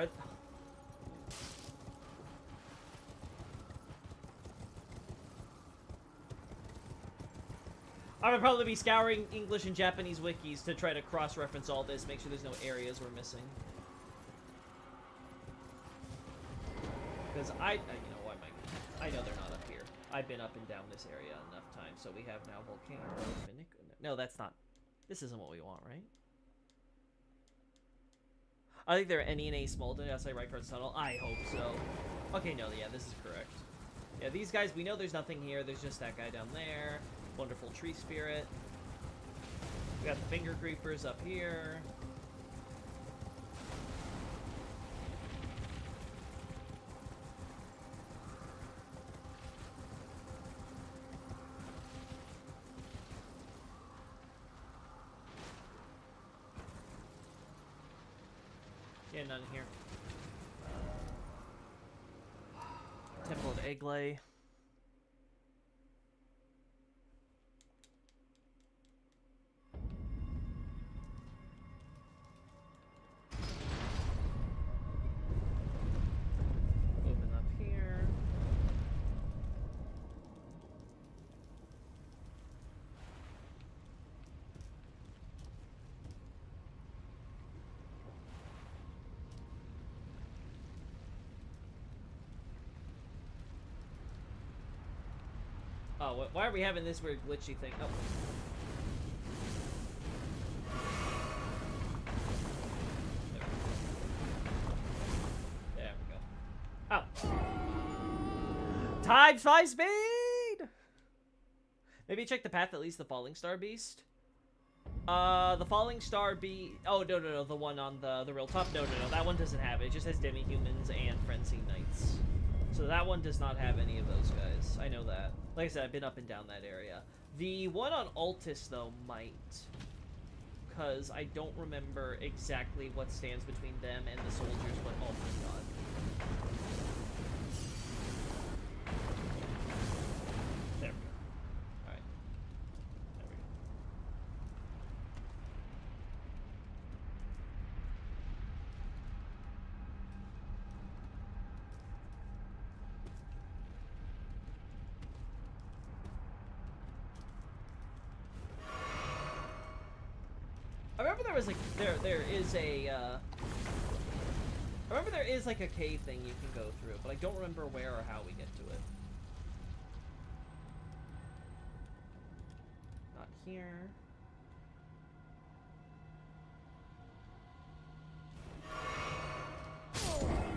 Are... I would probably be scouring English and Japanese wikis to try to cross-reference all this, make sure there's no areas we're missing. Because you know what, I know they're not up here. I've been up and down this area enough times, so we have now volcano. No, that's not. This isn't what we want, right? I think there are any and a small outside Reichardt's tunnel. I hope so. Okay, no, yeah, this is correct. Yeah, these guys, we know there's nothing here. There's just that guy down there. Wonderful tree spirit. We got the finger creepers up here. Yeah, none here. Temple of Eglay. Open up here. Oh, why are we having this weird glitchy thing? Oh. There we go. Oh. Times 5 speed! Maybe check the path that leads to the Falling Star Beast. The Falling Star Beast... Oh, no. The one on the real top? No. That one doesn't have it. It just has Demi-Humans and Frenzy Knights. So that one does not have any of those guys. I know that. Like I said, I've been up and down that area. The one on Altus, though, might. Because I don't remember exactly what stands between them and the soldiers, but oh my god. There we go. Alright. There we go. I remember there was like there is a I remember there is like a cave thing you can go through, but I don't remember where or how we get to it. Not here.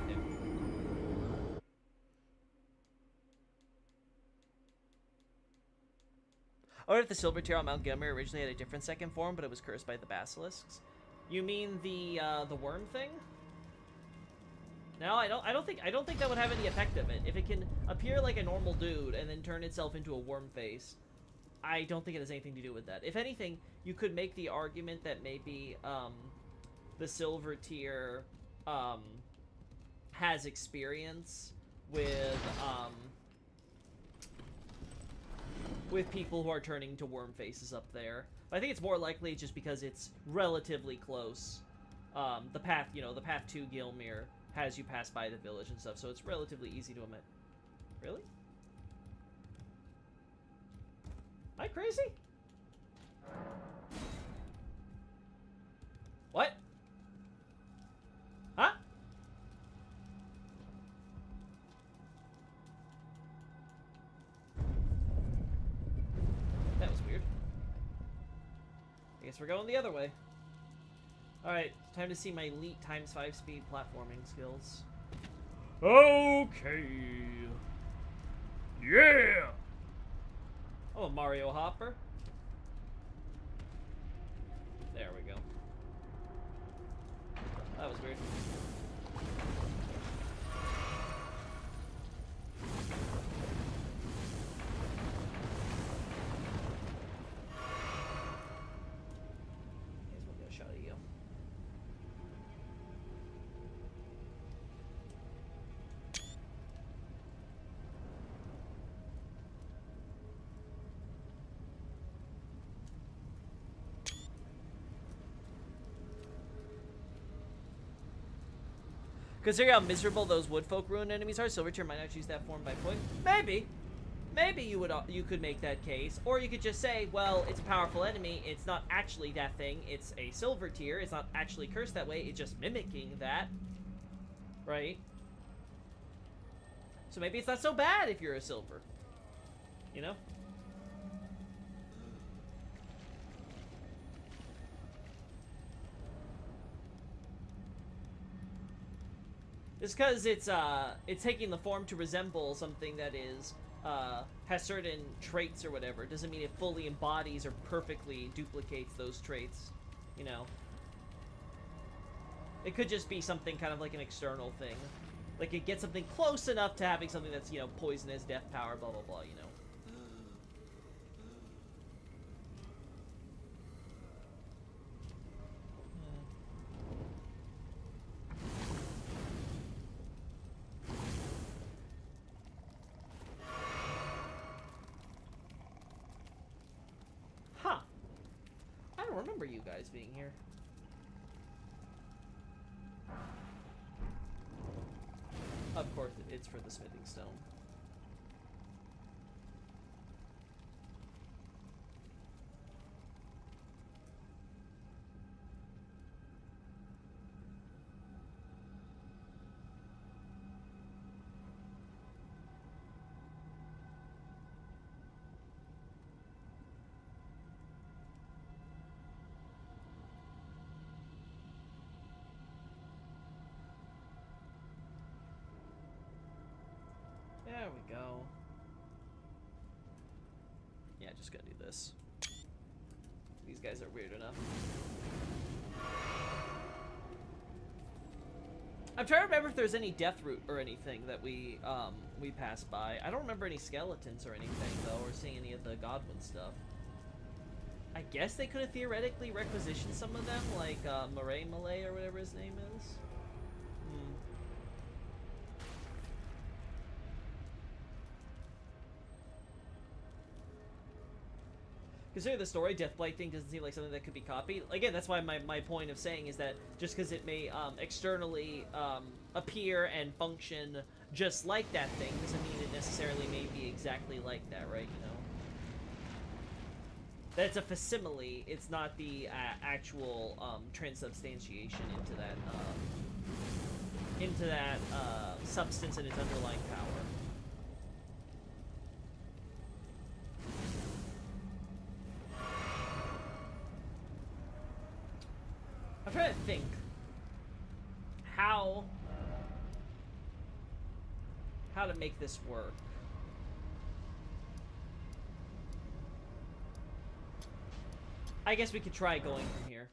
There. I wonder if the silver tear on Mount Gilmer originally had a different second form, but it was cursed by the basilisks. You mean the worm thing? No, I don't think that would have any effect of it. If it can appear like a normal dude and then turn itself into a worm face, I don't think it has anything to do with that. If anything, you could make the argument that maybe the silver tier has experience with people who are turning to worm faces up there. But I think it's more likely just because it's relatively close. The path to Gilmere has you pass by the village and stuff, so it's relatively easy to omit. Really? Am I crazy? What? Huh? That was weird. I guess we're going the other way. Alright, time to see my elite ×5 speed platforming skills. Okay. Yeah! Oh, Mario Hopper. There we go. That was weird. Considering how miserable those woodfolk ruined enemies are, Silvertear might not choose that form by point. Maybe. Maybe you could make that case. Or you could just say, well, it's a powerful enemy. It's not actually that thing. It's a Silvertear. It's not actually cursed that way. It's just mimicking that. Right? So maybe it's not so bad if you're a silver. You know? Just because it's taking the form to resemble something that is, has certain traits or whatever, doesn't mean it fully embodies or perfectly duplicates those traits, you know? It could just be something kind of like an external thing. Like, it gets something close enough to having something that's, you know, poisonous, death power, blah, blah, blah, you know? Huh. I don't remember you guys being here. Of course, it's for the smithing stone. There we go. Yeah, just gotta do this. These guys are weird enough. I'm trying to remember if there's any death root or anything that we passed by. I don't remember any skeletons or anything though, or seeing any of the Godwin stuff. I guess they could have theoretically requisitioned some of them, like Murray Malay or whatever his name is. Considering the story, Deathblight thing doesn't seem like something that could be copied. Again, that's why my point of saying is that just because it may externally appear and function just like that thing doesn't mean it necessarily may be exactly like that, right? You know, that's a facsimile. It's not the actual transubstantiation into that substance and its underlying power. I'm trying to think how to make this work. I guess we could try going from here.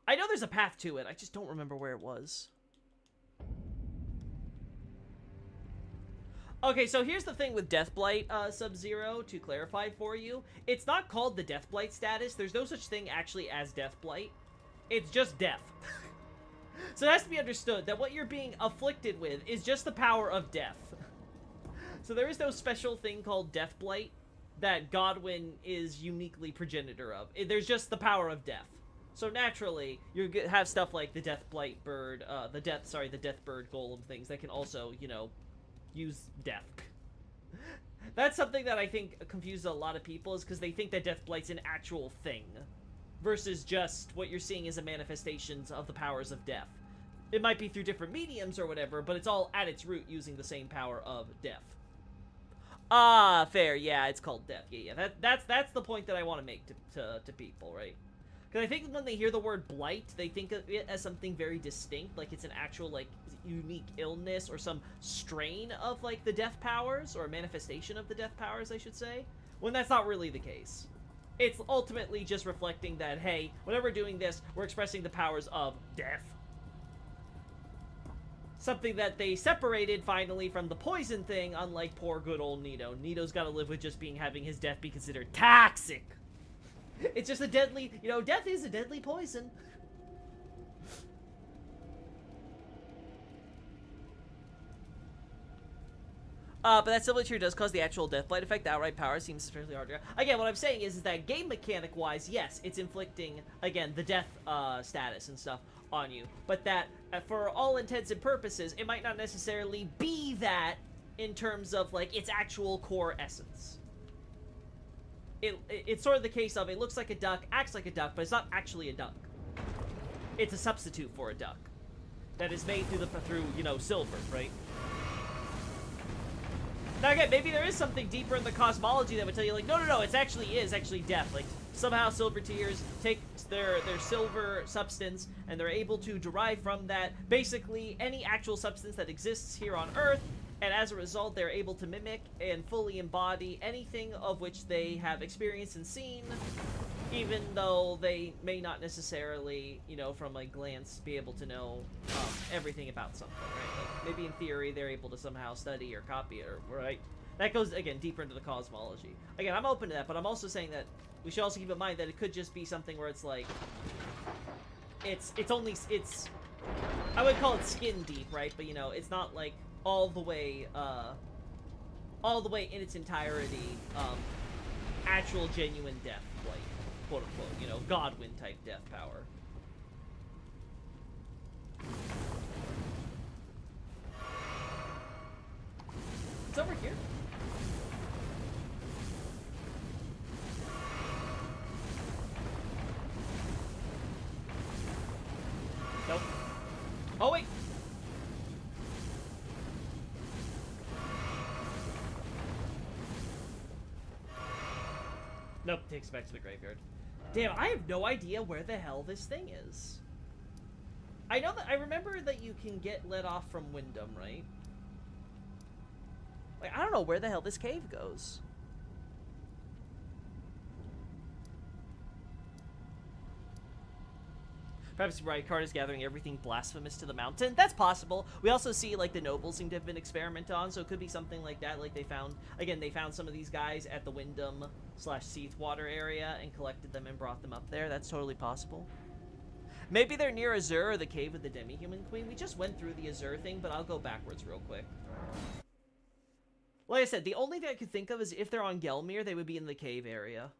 I know there's a path to it, I just don't remember where it was. Okay, so here's the thing with Deathblight, Sub-Zero, to clarify for you. It's not called the Deathblight status. There's no such thing actually as Deathblight. It's just death. So it has to be understood that what you're being afflicted with is just the power of death. So there is no special thing called Deathblight that Godwin is uniquely progenitor of. There's just the power of death. So naturally, you have stuff like the Deathblight bird, the Deathbird golem things that can also, you know, use death. That's something that I think confuses a lot of people, is because they think that Deathblight's an actual thing, versus just what you're seeing as a manifestations of the powers of death. It might be through different mediums or whatever, but it's all at its root using the same power of death. Ah, fair. Yeah, it's called death. Yeah. That's the point that I want to make to people, right? Because I think when they hear the word blight, they think of it as something very distinct, like it's an actual, like, unique illness or some strain of, like, the death powers, or a manifestation of the death powers, I should say, when that's not really the case. It's ultimately just reflecting that, hey, whenever we're doing this, we're expressing the powers of death. Something that they separated, finally, from the poison thing, unlike poor good old Nito. Nito's gotta live with just having his death be considered toxic. It's just a deadly, you know, death is a deadly poison. But that Silvertear does cause the actual Deathblight effect. The outright power seems especially hard to... Again, what I'm saying is that game mechanic-wise, yes, it's inflicting, again, the death status and stuff on you. But that for all intents and purposes, it might not necessarily be that in terms of, like, its actual core essence. It's sort of the case of, it looks like a duck, acts like a duck, but it's not actually a duck. It's a substitute for a duck that is made through, you know, silver, right? Now again, maybe there is something deeper in the cosmology that would tell you, like, no, it is actually death. Like, somehow silver tears take their silver substance, and they're able to derive from that basically any actual substance that exists here on Earth, and as a result, they're able to mimic and fully embody anything of which they have experienced and seen, even though they may not necessarily, you know, from a glance, be able to know everything about something, right? Like, maybe in theory, they're able to somehow study or copy it, right? That goes, again, deeper into the cosmology. Again, I'm open to that, but I'm also saying that we should also keep in mind that it could just be something where it's like, it's I would call it skin deep, right? But, you know, it's not like all the way in its entirety, actual genuine death, like, quote unquote, you know, Godwin type death power. It's over here. Nope. Oh, wait. Nope, takes back to the graveyard. Damn, I have no idea where the hell this thing is. I know that I remember that you can get let off from Wyndham, right? Like, I don't know where the hell this cave goes. Perhaps Rykard is gathering everything blasphemous to the mountain. That's possible. We also see, like, the nobles seem to have been experimented on, so it could be something like that. Like, they found some of these guys at the Wyndham/Seathwater area and collected them and brought them up there. That's totally possible. Maybe they're near Azur or the cave of the Demi-Human Queen. We just went through the Azur thing, but I'll go backwards real quick. Like I said, the only thing I could think of is if they're on Gelmir, they would be in the cave area.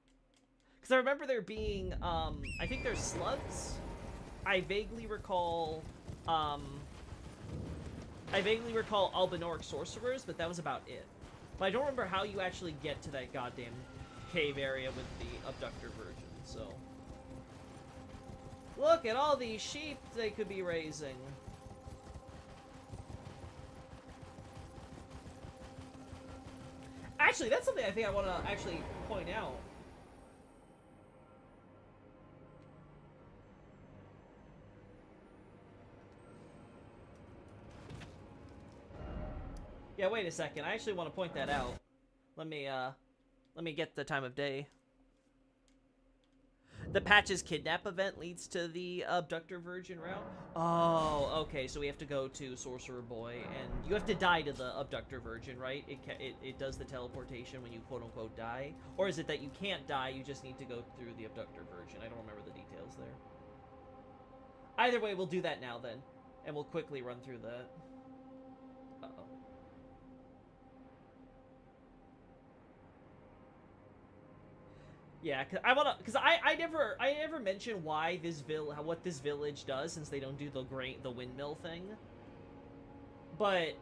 Because I remember there being, I think there's slugs. I vaguely recall Albinoric sorcerers, but that was about it. But I don't remember how you actually get to that goddamn cave area with the Abductor Virgin, so... Look at all these sheep they could be raising. Actually, that's something I think I want to actually point out. Yeah, wait a second. I actually want to point that out. Let me get the time of day. The Patches Kidnap event leads to the Abductor Virgin route. Oh, okay. So we have to go to Sorcerer Boy, and you have to die to the Abductor Virgin, right? It does the teleportation when you quote-unquote die? Or is it that you can't die, you just need to go through the Abductor Virgin? I don't remember the details there. Either way, we'll do that now, then. And we'll quickly run through that. Uh-oh. Yeah, I never mention why what this village does, since they don't do the windmill thing. But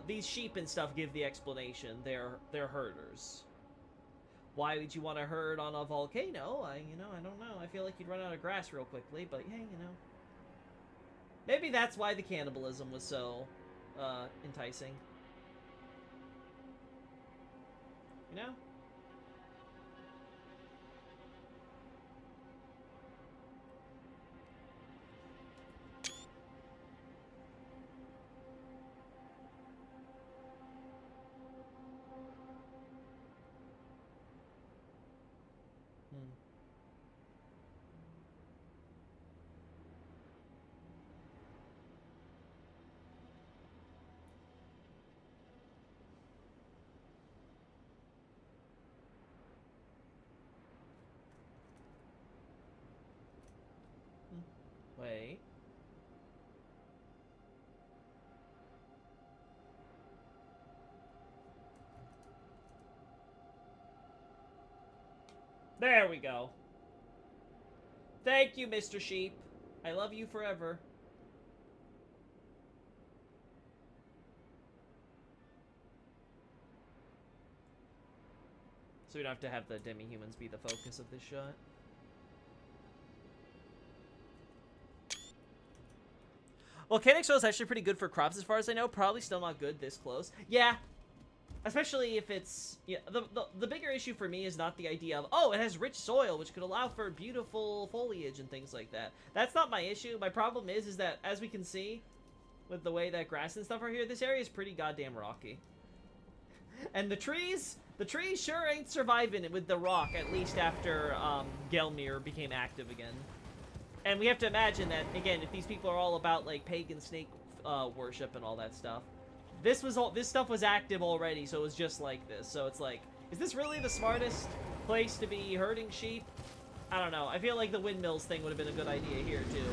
these sheep and stuff give the explanation. They're herders. Why would you want to herd on a volcano? I don't know. I feel like you'd run out of grass real quickly, but hey, you know. Maybe that's why the cannibalism was so enticing. You know? Wait. There we go. Thank you, Mr. Sheep. I love you forever. So we don't have to have the demi-humans be the focus of this shot. Volcanic soil is actually pretty good for crops as far as I know. Probably still not good this close. Yeah. Especially if it's... Yeah, the bigger issue for me is not the idea of, oh, it has rich soil, which could allow for beautiful foliage and things like that. That's not my issue. My problem is that, as we can see, with the way that grass and stuff are here, this area is pretty goddamn rocky. And the trees sure ain't surviving it with the rock, at least after Gelmir became active again. And we have to imagine that, again, if these people are all about, like, pagan snake worship and all that stuff, this stuff was active already, so it was just like this. So it's like, is this really the smartest place to be herding sheep? I don't know. I feel like the windmills thing would have been a good idea here, too.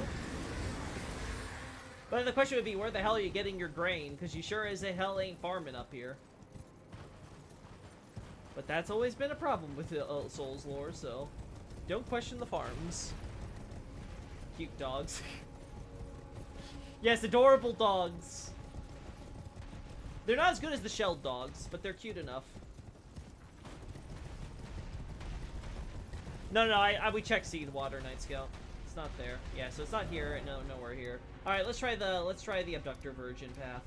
But then the question would be, where the hell are you getting your grain? Because you sure as hell ain't farming up here. But that's always been a problem with the Souls lore, so don't question the farms. Cute dogs. Yes, adorable dogs. They're not as good as the shelled dogs, but they're cute enough. No, we checked Seed Water, Night Scout. It's not there. Yeah, so it's not here. No, nowhere here. All right, let's try the Abductor Virgin path.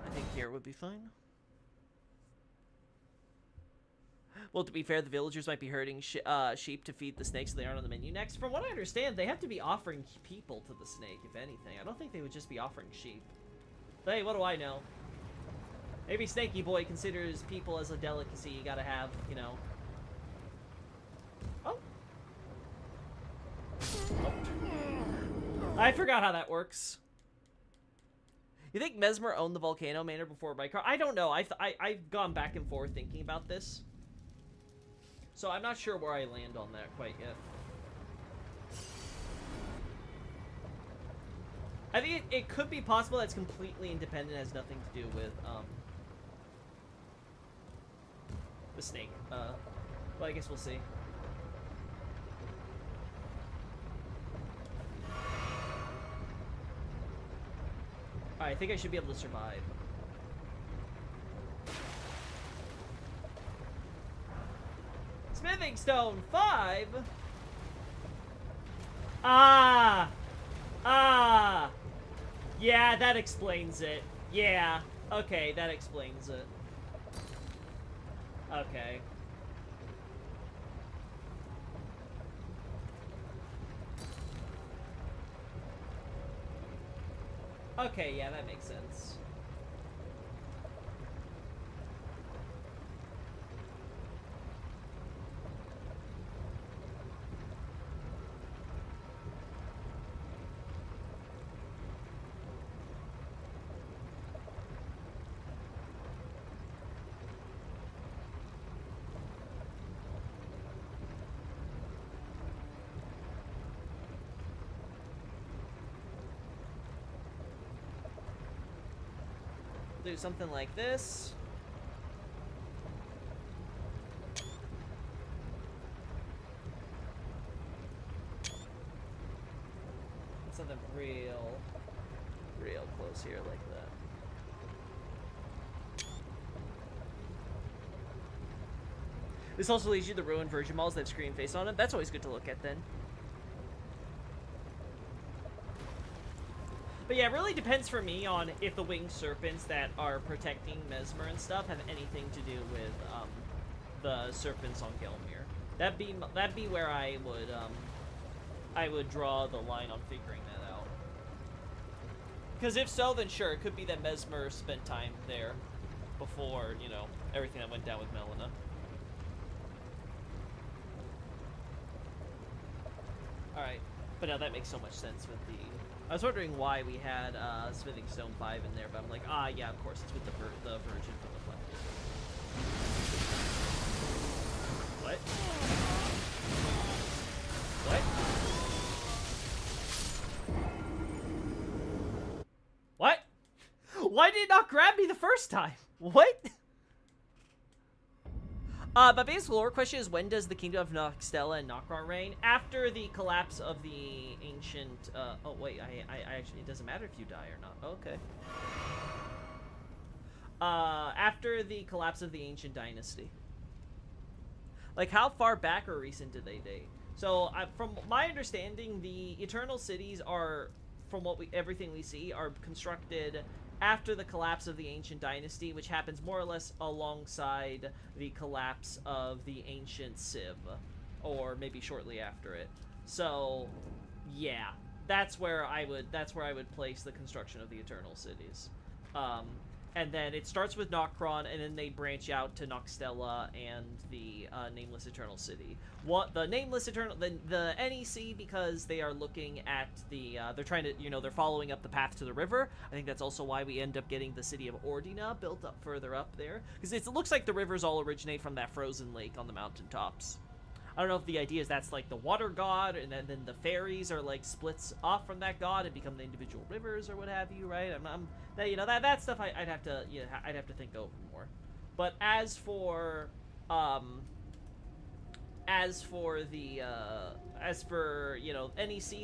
I think here would be fine. Well, to be fair, the villagers might be herding sheep to feed the snakes so they aren't on the menu next. From what I understand, they have to be offering people to the snake, if anything. I don't think they would just be offering sheep. But hey, what do I know? Maybe Snaky Boy considers people as a delicacy you gotta have, you know. Oh. I forgot how that works. You think Messmer owned the Volcano Manor before Rykar? I don't know. I've gone back and forth thinking about this. So I'm not sure where I land on that quite yet. I think it could be possible that it's completely independent, has nothing to do with the snake. Well, I guess we'll see. Alright, I think I should be able to survive. Smithing Stone 5? Ah! Yeah, that explains it. Yeah. Okay, that explains it. Okay. Okay, yeah, that makes sense. Do something like this. Something real close here like that. This also leads you to the ruined Virgin Malls that have screen face on it. That's always good to look at then. But yeah, it really depends for me on if the winged serpents that are protecting Messmer and stuff have anything to do with the serpents on Gelmir. That'd be where I would draw the line on figuring that out. Because if so, then sure, it could be that Messmer spent time there before, you know, everything that went down with Melina. Alright, but now that makes so much sense with the... I was wondering why we had Smithing Stone 5 in there, but I'm like, ah, yeah, of course, it's with the Virgin from the Fleck. What? What? What? Why did it not grab me the first time? What? But basically, our question is, when does the Kingdom of Noxtella and Nokron reign? After the collapse of the ancient, oh wait, I actually, it doesn't matter if you die or not. Okay. After the collapse of the ancient dynasty. Like, how far back or recent did they date? So, from my understanding, the Eternal Cities are, from everything we see, are constructed after the collapse of the ancient dynasty, which happens more or less alongside the collapse of the ancient Civ, or maybe shortly after it. So, yeah, that's where I would place the construction of the Eternal Cities. And then it starts with Nokron, and then they branch out to Nokstella and the Nameless Eternal City. The Nameless Eternal, the NEC, because they are looking at the, they're trying to, they're following up the path to the river. I think that's also why we end up getting the city of Ordina built up further up there, because it looks like the rivers all originate from that frozen lake on the mountaintops. I don't know if the idea is that's like the water god, and then the fairies are like splits off from that god and become the individual rivers or what have you, right? That stuff I'd have to think over more. But as for NEC,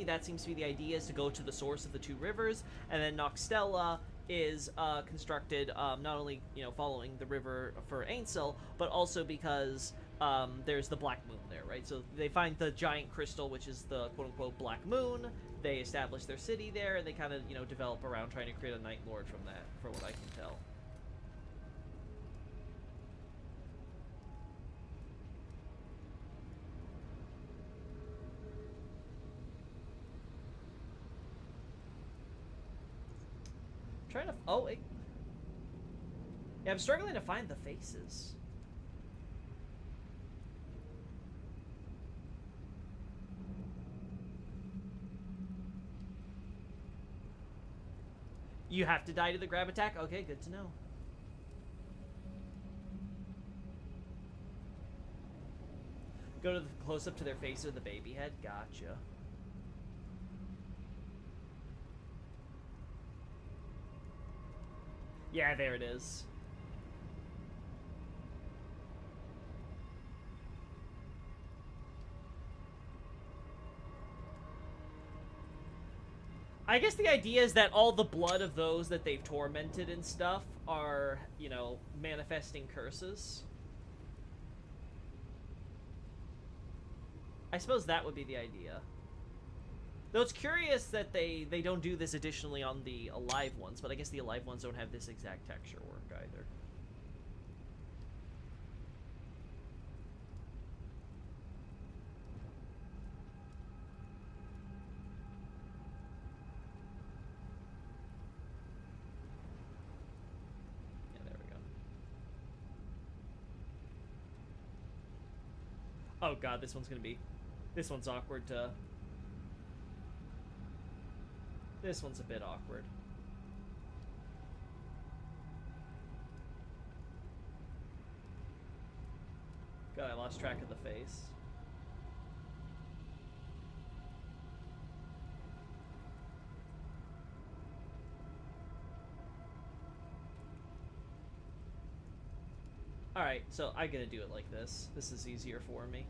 that seems to be the idea, is to go to the source of the two rivers, and then Nokstella is constructed not only following the river for Ainsel, but also because there's the Black Moon there, right? So they find the giant crystal, which is the quote-unquote Black Moon. They establish their city there, and they kind of develop around trying to create a Night Lord from that, for what I can tell. Trying to... Oh, wait. Yeah, I'm struggling to find the faces. You have to die to the grab attack? Okay, good to know. Go to the close-up to their face or the baby head? Gotcha. Yeah, there it is. I guess the idea is that all the blood of those that they've tormented and stuff are, manifesting curses. I suppose that would be the idea. Though it's curious that they don't do this additionally on the alive ones, but I guess the alive ones don't have this exact texture work either. Yeah, there we go. Oh god, this one's awkward to... This one's a bit awkward. God, I lost track of the face. Alright, so I'm gonna do it like this. This is easier for me.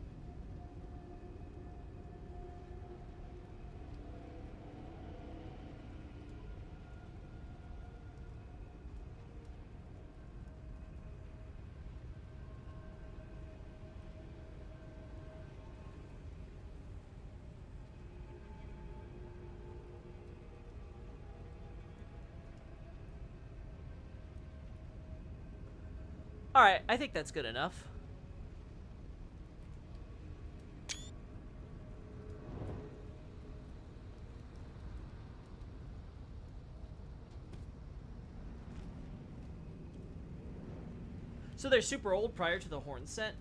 Alright, I think that's good enough. So they're super old prior to the Hornsent?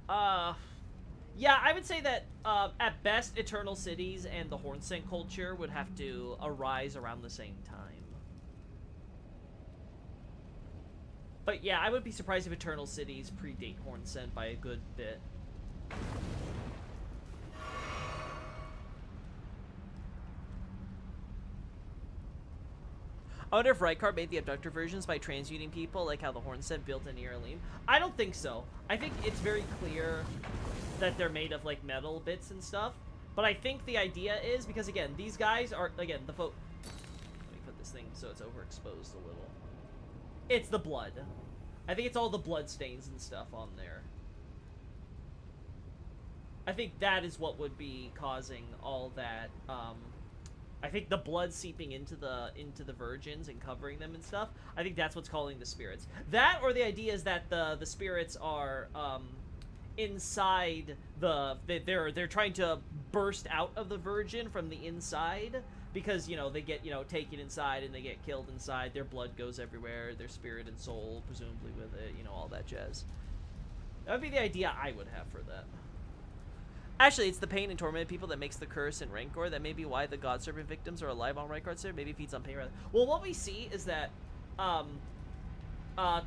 Yeah, I would say that, at best, Eternal Cities and the Hornsent culture would have to arise around the same time. But yeah, I would be surprised if Eternal Cities predate Hornsent by a good bit. I wonder if Rykard made the Abductor versions by transmuting people, like how the Hornsent built in Ireline. I don't think so. I think it's very clear that they're made of, like, metal bits and stuff. But I think the idea is, because, again, these guys are, again, let me put this thing so it's overexposed a little. It's the blood. I think it's all the blood stains and stuff on there. I think that is what would be causing all that. I think the blood seeping into the virgins and covering them and stuff. I think that's what's calling the spirits. That, or the idea is that the spirits are inside they're trying to burst out of the virgin from the inside, because, you know, they get, you know, taken inside and they get killed inside. Their blood goes everywhere, their spirit and soul presumably with it, you know, all that jazz. That would be the idea I would have for that. Actually, it's the pain and tormented people that makes the curse and rancor. That may be why the God Serpent victims are alive on Rykard's there. Maybe feeds on pain rather. Well, what we see is that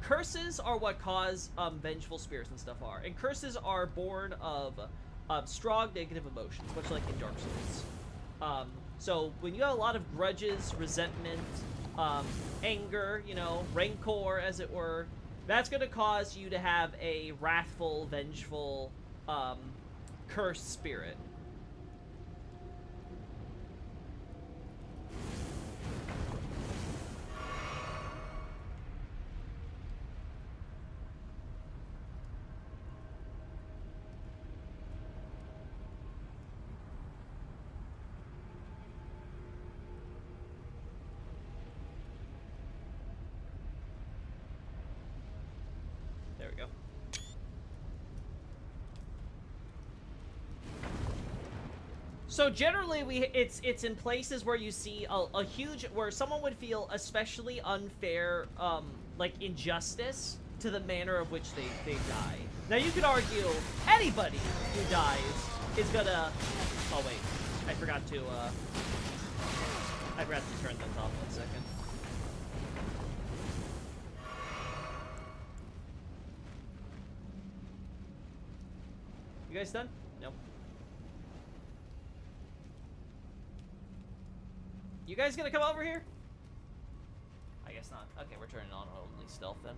curses are what cause vengeful spirits and stuff are. And curses are born of strong negative emotions, much like in Dark Souls. So when you have a lot of grudges, resentment, anger, you know, rancor, as it were, that's going to cause you to have a wrathful, vengeful, cursed spirit. There we go. So generally, it's in places where you see a huge, where someone would feel especially unfair, like injustice to the manner of which they die. Now you could argue anybody who dies is gonna. Oh wait, I forgot to turn those off 1 second. You guys done? Nope. You guys gonna come over here? I guess not. Okay, we're turning on only stealth then.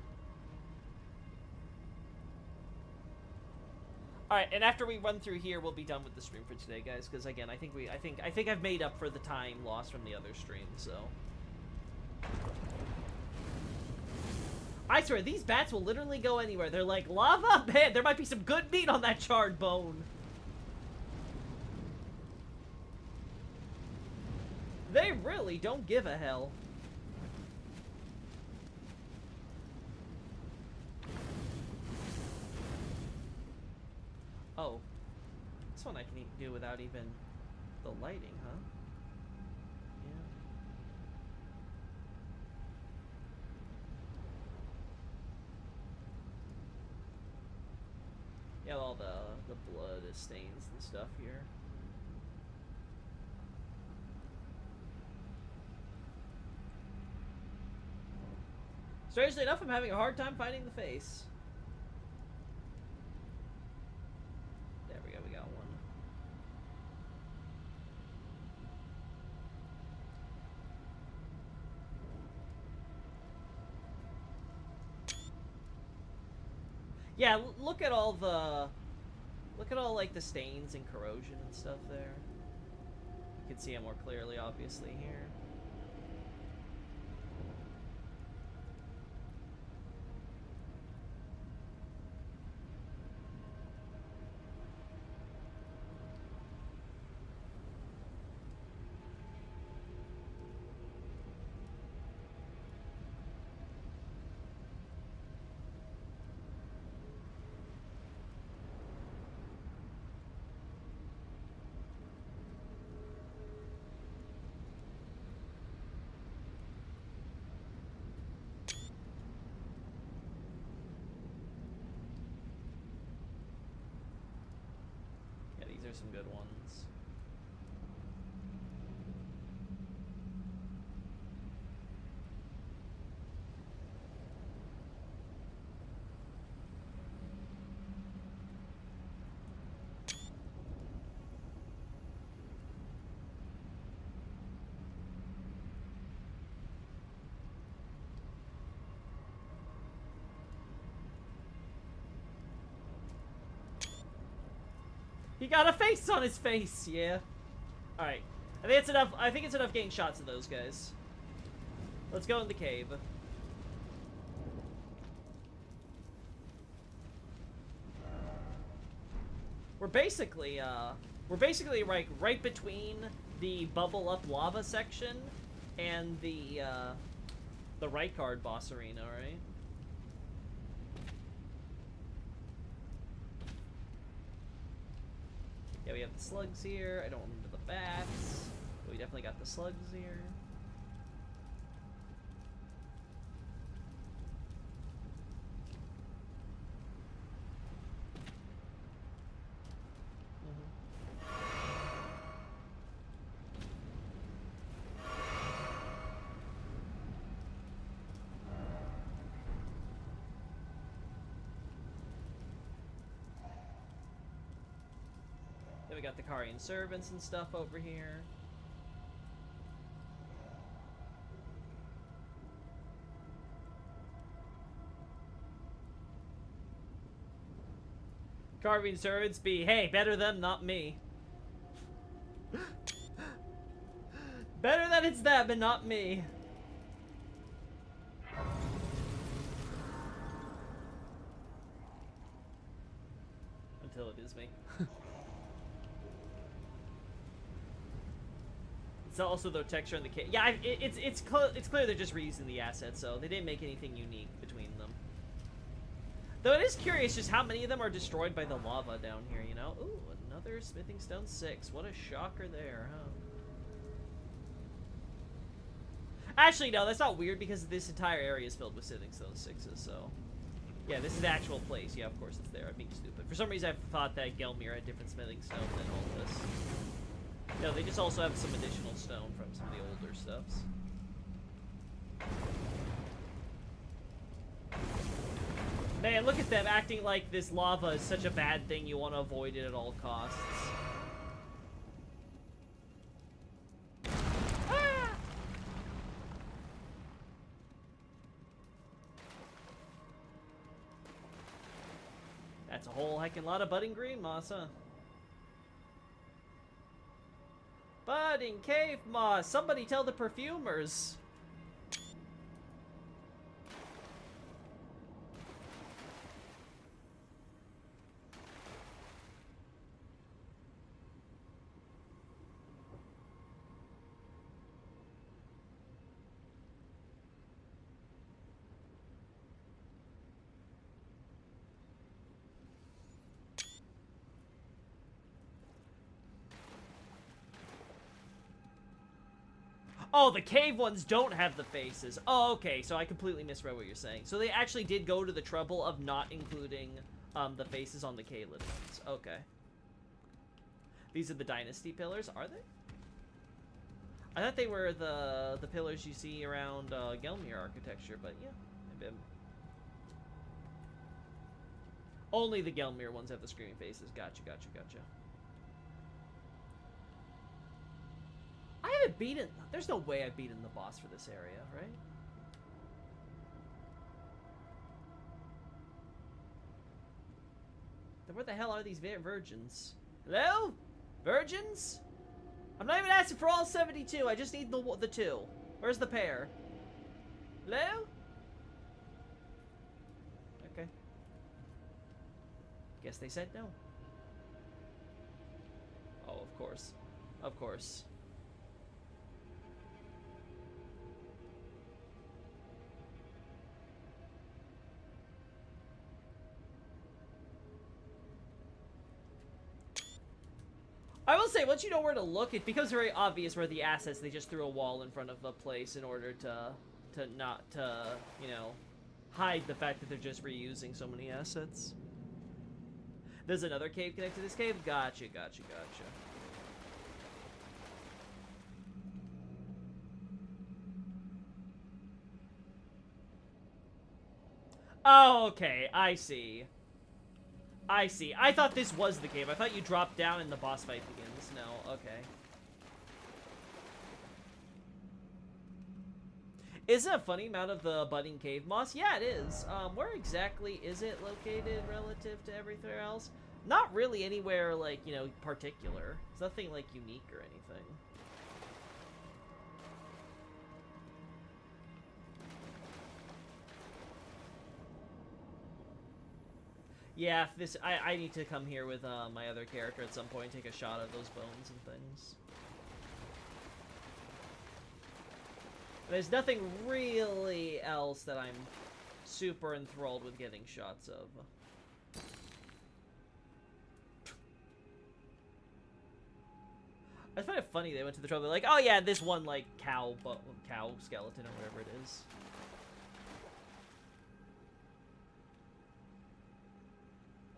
Alright, and after we run through here, we'll be done with the stream for today, guys, because again, I think I've made up for the time lost from the other stream, so. I swear, these bats will literally go anywhere. They're like, lava? Man, there might be some good meat on that charred bone. They really don't give a hell. Oh. This one I can do without even the lighting, huh? Yeah, all the blood stains and stuff here. Strangely enough, I'm having a hard time finding the face. There we go, we got one. Yeah, look at all like the stains and corrosion and stuff there. You can see it more clearly, obviously, here. There's some good ones. He got a face on his face, yeah. Alright. I think it's enough. I think it's enough getting shots of those guys. Let's go in the cave. we're basically right between the bubble up lava section and the Rykard boss arena, right? Yeah, we have the slugs here. I don't remember the bats, but we definitely got the slugs here. Then we got the Karian servants and stuff over here. Carving servants be, hey, better them, not me. Better that it's them and not me. Until it is me. It's also the texture in the kit. Yeah, it's clear they're just reusing the assets, so they didn't make anything unique between them. Though it is curious just how many of them are destroyed by the lava down here, you know? Ooh, another Smithing Stone 6. What a shocker there, huh? Actually, no, that's not weird because this entire area is filled with Smithing Stone 6s, so... Yeah, this is the actual place. Yeah, of course it's there. I'm being stupid. For some reason, I thought that Gelmir had different Smithing Stone than Altus. No, they just also have some additional stone from some of the older stuffs. Man, look at them acting like this lava is such a bad thing you want to avoid it at all costs. Ah! That's a whole heckin' lot of budding green moss, huh? Budding cave moss! Somebody tell the perfumers! Oh, the cave ones don't have the faces. Oh, okay, so I completely misread what you're saying. So they actually did go to the trouble of not including the faces on the Caelid ones. Okay. These are the Dynasty pillars, are they? I thought they were the pillars you see around Gelmir architecture, but yeah. Maybe only the Gelmir ones have the screaming faces. Gotcha, gotcha, gotcha. I haven't beaten... There's no way I've beaten the boss for this area, right? Then where the hell are these virgins? Hello? Virgins? I'm not even asking for all 72. I just need the 2. Where's the pair? Hello? Okay. Guess they said no. Oh, of course. Of course. I will say, once you know where to look, it becomes very obvious where the assets, they just threw a wall in front of the place in order to not, you know, hide the fact that they're just reusing so many assets. There's another cave connected to this cave? Gotcha, gotcha, gotcha. Oh, okay, I see. I see. I thought this was the cave. I thought you dropped down and the boss fight begins. No, okay. Is it a funny amount of the budding cave moss? Yeah, it is. Where exactly is it located relative to everywhere else? Not really anywhere, like, you know, particular. It's nothing, like, unique or anything. Yeah, this I need to come here with my other character at some point, take a shot at those bones and things. There's nothing really else that I'm super enthralled with getting shots of. I find it funny they went to the trouble, like, oh yeah, this one, like, cow skeleton or whatever it is.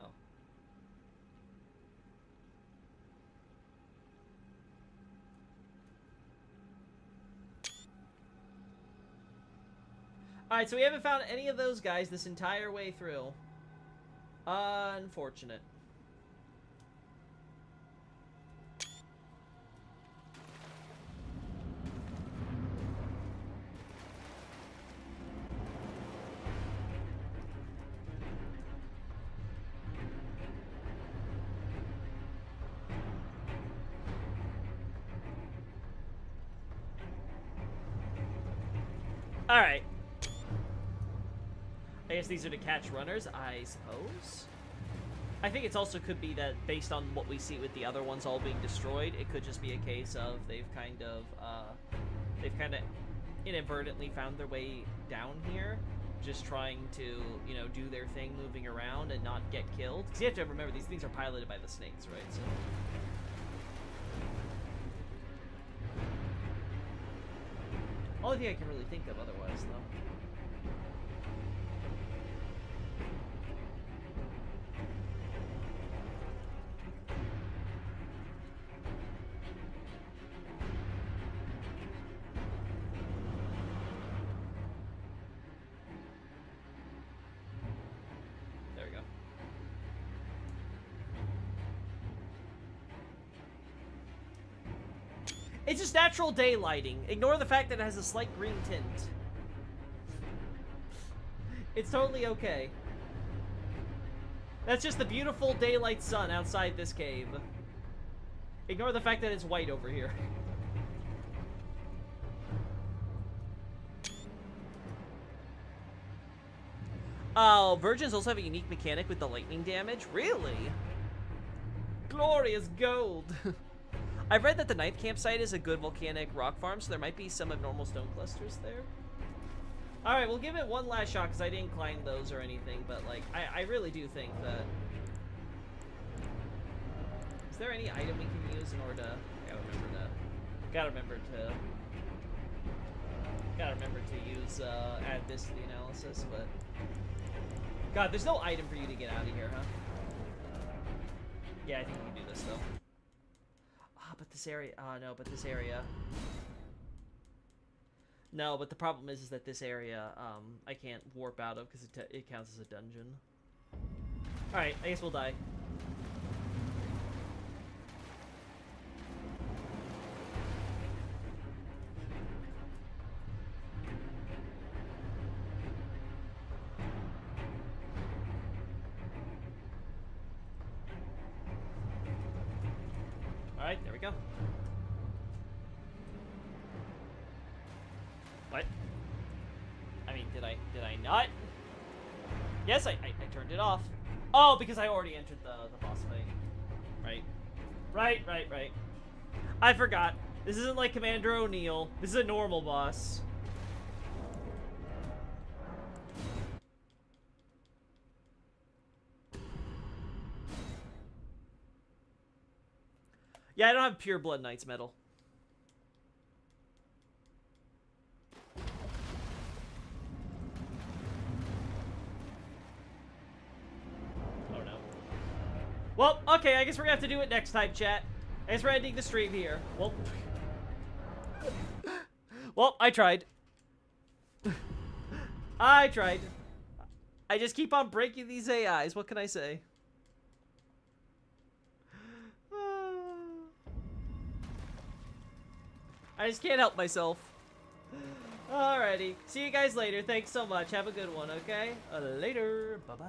Oh. Alright, so we haven't found any of those guys this entire way through. Unfortunate. Alright. I guess these are to catch runners, I suppose. I think it also could be that based on what we see with the other ones all being destroyed, it could just be a case of they've kind of inadvertently found their way down here, just trying to, you know, do their thing moving around and not get killed. Because you have to remember, these things are piloted by the snakes, right? So... only thing I can really think of otherwise, though. There we go. It's just natural daylighting. Ignore the fact that it has a slight green tint. It's totally okay. That's just the beautiful daylight sun outside this cave. Ignore the fact that it's white over here. Oh, Virgins also have a unique mechanic with the lightning damage? Really? Glorious gold! I've read that the ninth campsite is a good volcanic rock farm, so there might be some abnormal stone clusters there. Alright, we'll give it one last shot, because I didn't climb those or anything, but, like, I really do think that... Is there any item we can use in order to... Gotta remember to use, add this to the analysis, but... God, there's no item for you to get out of here, huh? Yeah, I think we can do this, though. But this area... no, but this area... No, but the problem is that this area, I can't warp out of because it counts as a dungeon. Alright, I guess we'll die. Alright, there we go. What? I mean, did I not? Yes, I turned it off. Oh, because I already entered the boss fight. Right. I forgot. This isn't like Commander O'Neill. This is a normal boss. Yeah, I don't have pure Blood Knight's metal. Oh no. Well, okay, I guess we're gonna have to do it next time, chat. I guess we're ending the stream here. Well, I tried. I tried. I just keep on breaking these AIs. What can I say? I just can't help myself. Alrighty. See you guys later. Thanks so much. Have a good one, okay? Later. Bye-bye.